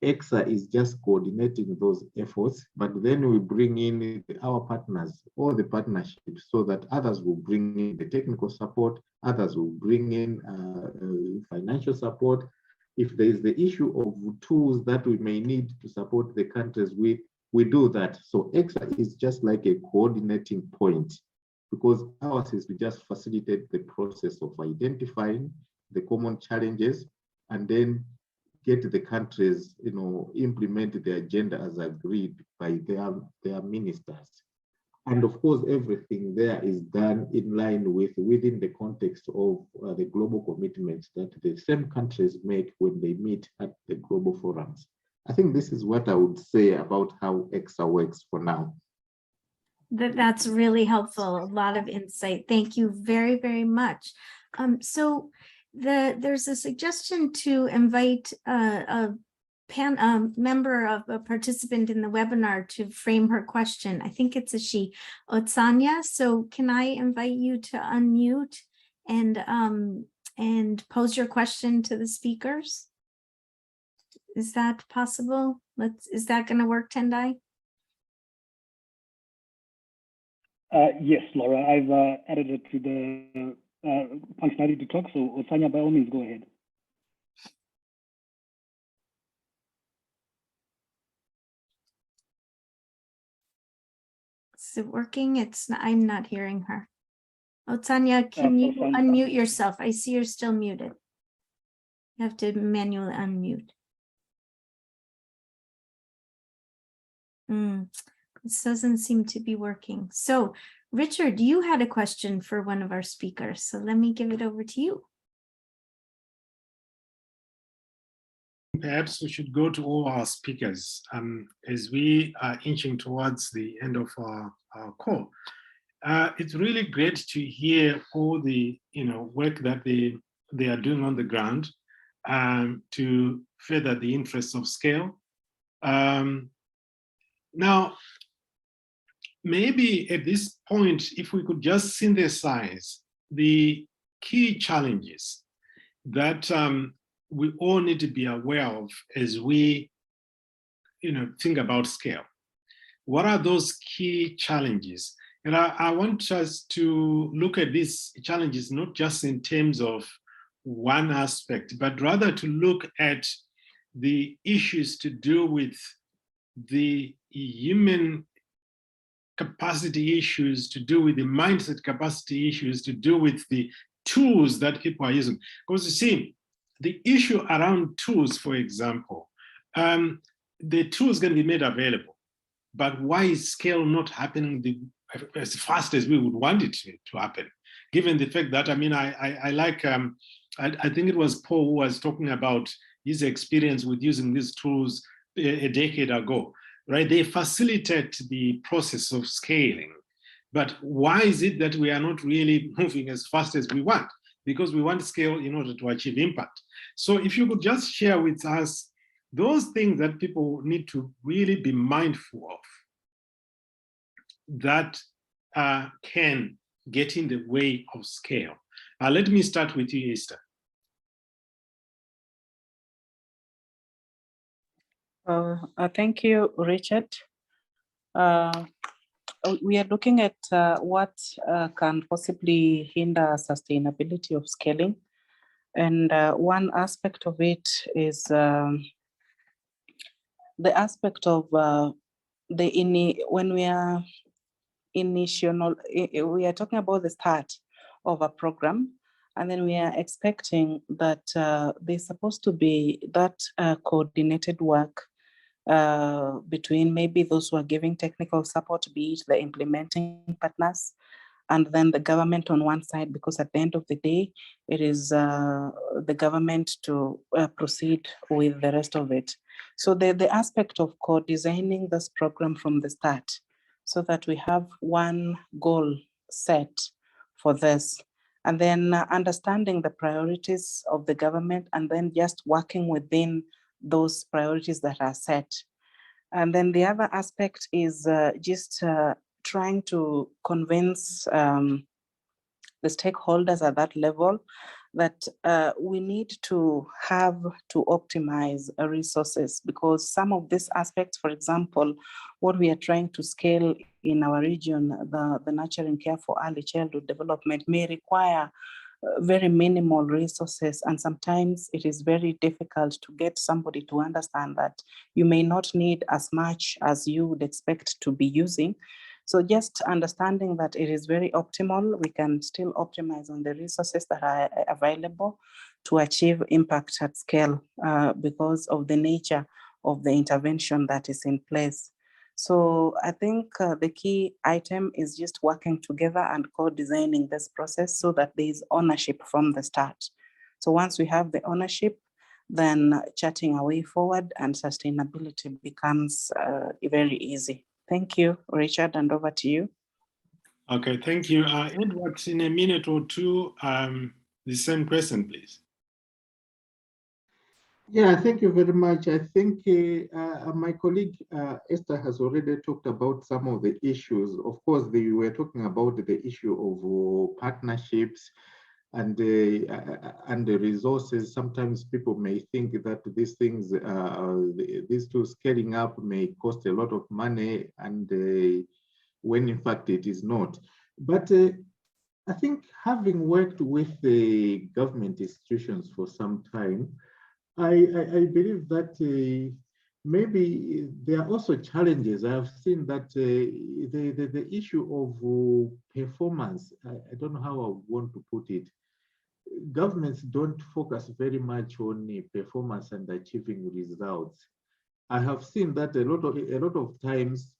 EXA is just coordinating those efforts, but then we bring in our partners, all the partnerships, so that others will bring in the technical support, others will bring in financial support. If there is the issue of tools that we may need to support the countries with, we do that. So EXA is just like a coordinating point, because ours is to just facilitate the process of identifying the common challenges and then get the countries, implement the agenda as agreed by their ministers. And of course, everything there is done in line within the context of the global commitments that the same countries make when they meet at the global forums. I think this is what I would say about how EXA works for now. That's really helpful. A lot of insight. Thank you very, very much. So there's a suggestion to invite a member of a participant in the webinar to frame her question. I think it's a she, Otsanya. So can I invite you to unmute and pose your question to the speakers? Is that possible? Is that going to work, Tendai? Yes, Laura, I've added it to the functionality to talk. So Otsanya, by all means, go ahead. Is it working? I'm not hearing her. Otsanya, can you unmute yourself? I see you're still muted. You have to manually unmute. This doesn't seem to be working. So, Richard, you had a question for one of our speakers. So let me give it over to you. Perhaps we should go to all our speakers as we are inching towards the end of our call. It's really great to hear all the work that they are doing on the ground to further the interests of scale. Now, maybe at this point, if we could just synthesize the key challenges that we all need to be aware of as we think about scale. What are those key challenges? And I want us to look at these challenges not just in terms of one aspect, but rather to look at the issues to do with the human capacity issues, to do with the mindset capacity issues, to do with the tools that people are using. Because you see, the issue around tools, for example, the tools can be made available, but why is scale not happening as fast as we would want it to happen? Given the fact that, I like, I think it was Paul who was talking about his experience with using these tools a decade ago, right? They facilitate the process of scaling. But why is it that we are not really moving as fast as we want? Because we want scale in order to achieve impact. So if you could just share with us those things that people need to really be mindful of that can get in the way of scale. Let me start with you, Esther. Thank you, Richard. We are looking at what can possibly hinder sustainability of scaling. And one aspect of it is the aspect of when we are we are talking about the start of a program, and then we are expecting that there's supposed to be that coordinated work between maybe those who are giving technical support, be it the implementing partners, and then the government on one side, because at the end of the day, it is the government to proceed with the rest of it. So the aspect of co-designing this program from the start, so that we have one goal set for this, and then understanding the priorities of the government, and then just working within those priorities that are set. And then the other aspect is just trying to convince the stakeholders at that level that we need to have to optimize resources, because some of these aspects, for example, what we are trying to scale in our region, the nurturing care for early childhood development, may require very minimal resources, and sometimes it is very difficult to get somebody to understand that you may not need as much as you would expect to be using. So just understanding that it is very optimal, we can still optimize on the resources that are available to achieve impact at scale because of the nature of the intervention that is in place. So I think the key item is just working together and co-designing this process so that there is ownership from the start. So once we have the ownership, then charting a way forward and sustainability becomes very easy. Thank you, Richard, and over to you. Okay, thank you. Edward, in a minute or two, the same question, please. Yeah, thank you very much. I think my colleague Esther has already talked about some of the issues. Of course, we were talking about the issue of partnerships and the resources. Sometimes people may think that these things, these two scaling up may cost a lot of money, and when in fact it is not. But I think having worked with the government institutions for some time, I believe that maybe there are also challenges. I have seen that the issue of performance, I don't know how I want to put it. Governments don't focus very much on performance and achieving results. I have seen that a lot of times,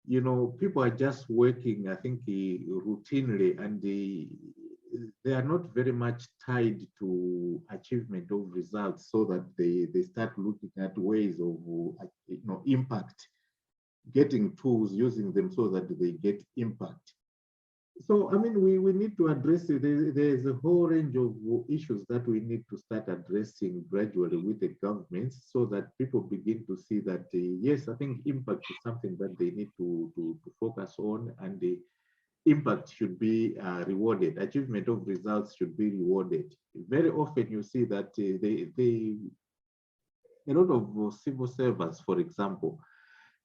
you know, people are just working, I think, routinely, and they are not very much tied to achievement of results, so that they start looking at ways of impact, getting tools, using them so that they get impact. So, I mean, we need to address it. There's a whole range of issues that we need to start addressing gradually with the governments, so that people begin to see that, yes, I think impact is something that they need to focus on, and the impact should be rewarded. Achievement of results should be rewarded. Very often you see that a lot of civil servants, for example,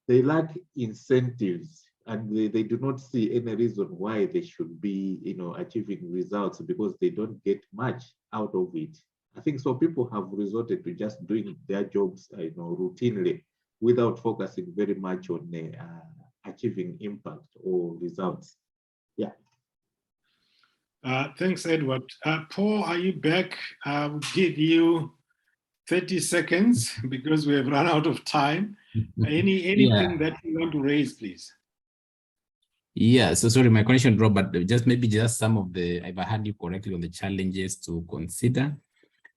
they lack incentives, and they do not see any reason why they should be, achieving results, because they don't get much out of it. I think so people have resorted to just doing their jobs, routinely, without focusing very much on achieving impact or results. Yeah. Thanks, Edward. Paul, are you back? I'll give you 30 seconds because we have run out of time. Anything that you want to raise, please? Yeah, so sorry, my connection dropped, but maybe some of the, if I heard you correctly, on the challenges to consider.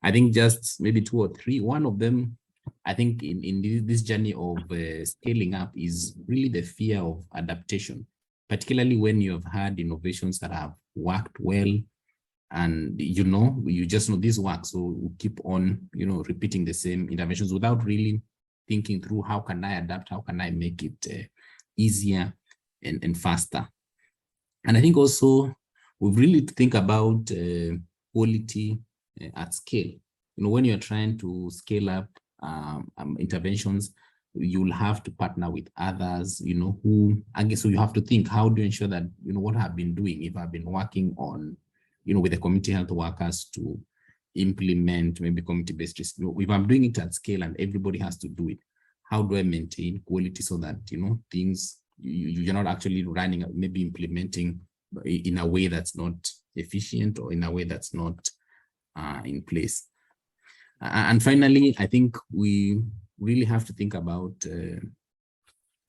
I think just maybe 2 or 3. One of them, I think in this journey of scaling up, is really the fear of adaptation, particularly when you have had innovations that have worked well, and you just know this works, so we keep on repeating the same interventions without really thinking through, how can I adapt, how can I make it easier and faster. And I think also we really think about quality at scale. When you're trying to scale up interventions, you'll have to partner with others, who, I guess, so you have to think, how do you ensure that, what I've been doing, if I've been working on, with the community health workers to implement maybe community-based risk, if I'm doing it at scale and everybody has to do it, how do I maintain quality so that, things, you're not actually running, maybe implementing in a way that's not efficient, or in a way that's not in place. And finally, I think we really have to think about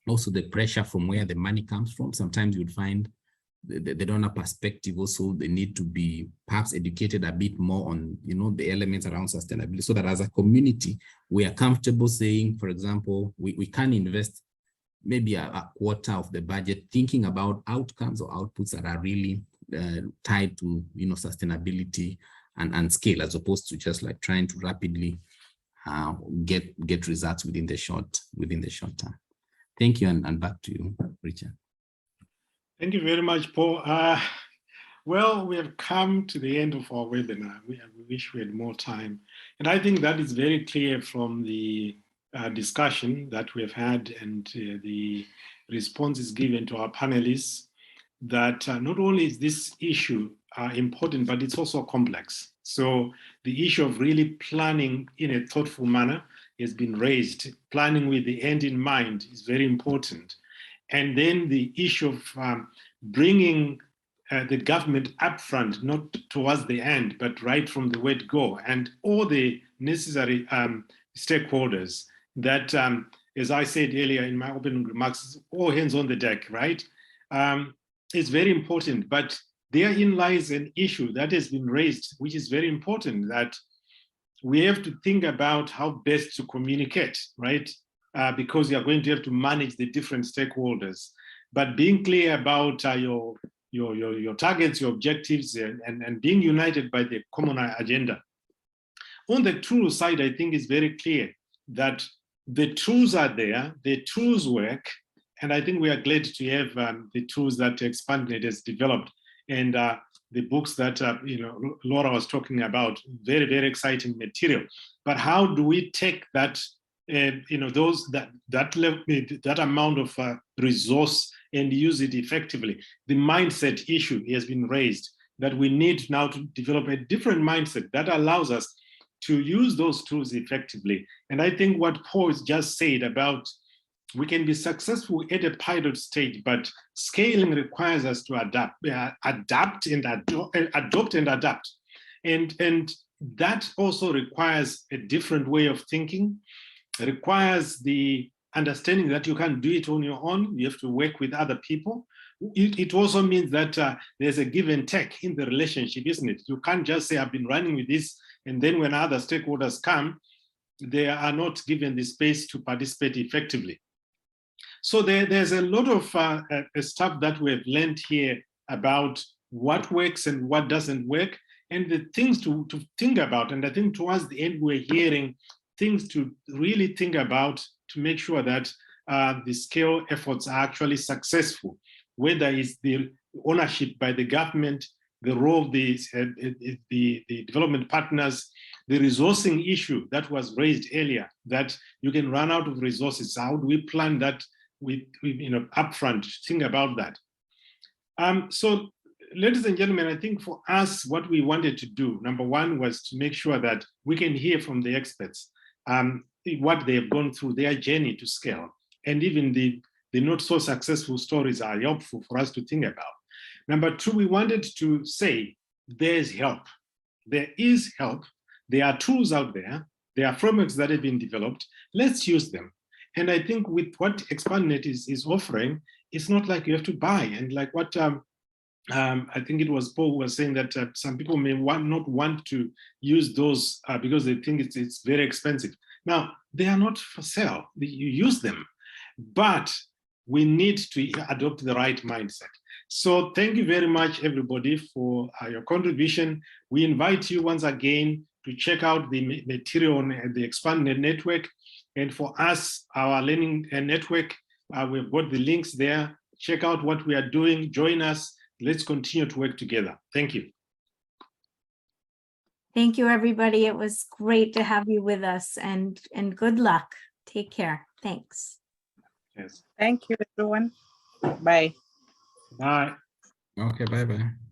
also the pressure from where the money comes from. Sometimes you'd find the donor perspective also, they need to be perhaps educated a bit more on, the elements around sustainability, so that as a community, we are comfortable saying, for example, we can invest maybe a quarter of the budget thinking about outcomes or outputs that are really tied to, sustainability and scale, as opposed to just like trying to rapidly get results within the short term. Thank you, and back to you, Richard. Thank you very much, Paul. Well, we have come to the end of our webinar. We wish we had more time. And I think that is very clear from the discussion that we have had and the responses given to our panelists, that not only is this issue important, but it's also complex. So the issue of really planning in a thoughtful manner has been raised. Planning with the end in mind is very important. And then the issue of bringing the government upfront, not towards the end, but right from the word go, and all the necessary stakeholders that, as I said earlier in my opening remarks, all hands on the deck, right? It's very important, but therein lies an issue that has been raised, which is very important, that we have to think about how best to communicate, right? Because you are going to have to manage the different stakeholders, but being clear about your targets, your objectives, and being united by the common agenda. On the tool side, I think it's very clear that the tools are there, the tools work, and I think we are glad to have the tools that ExpandNet has developed, and the books that Laura was talking about. Very, very exciting material. But how do we take that that amount of resource and use it effectively? The mindset issue has been raised, that we need now to develop a different mindset that allows us to use those tools effectively. And I think what Paul has just said about we can be successful at a pilot stage, but scaling requires us to adopt and adapt. And that also requires a different way of thinking. It requires the understanding that you can't do it on your own. You have to work with other people. It also means that there's a give and take in the relationship, isn't it? You can't just say, I've been running with this, and then when other stakeholders come, they are not given the space to participate effectively. So there's a lot of stuff that we have learned here about what works and what doesn't work, and the things to think about. And I think towards the end, we're hearing things to really think about to make sure that the scale efforts are actually successful, whether it's the ownership by the government, the role of the development partners, the resourcing issue that was raised earlier, that you can run out of resources. How do we plan that with upfront? Think about that. So, ladies and gentlemen, I think for us, what we wanted to do, number one, was to make sure that we can hear from the experts what they have gone through, their journey to scale, and even the not so successful stories are helpful for us to think about. Number two, we wanted to say there's help. There is help. There are tools out there. There are frameworks that have been developed. Let's use them. And I think with what ExpandNet is offering, it's not like you have to buy. And like what I think it was Paul who was saying, that some people may not want to use those because they think it's very expensive. Now, they are not for sale. You use them, but we need to adopt the right mindset. So thank you very much, everybody, for your contribution. We invite you once again to check out the material on the ExpandNet network. And for us, our learning network, we've got the links there. Check out what we are doing. Join us. Let's continue to work together. Thank you. Thank you, everybody. It was great to have you with us, and good luck. Take care. Thanks. Yes. Thank you, everyone. Bye. Bye. Okay, bye-bye.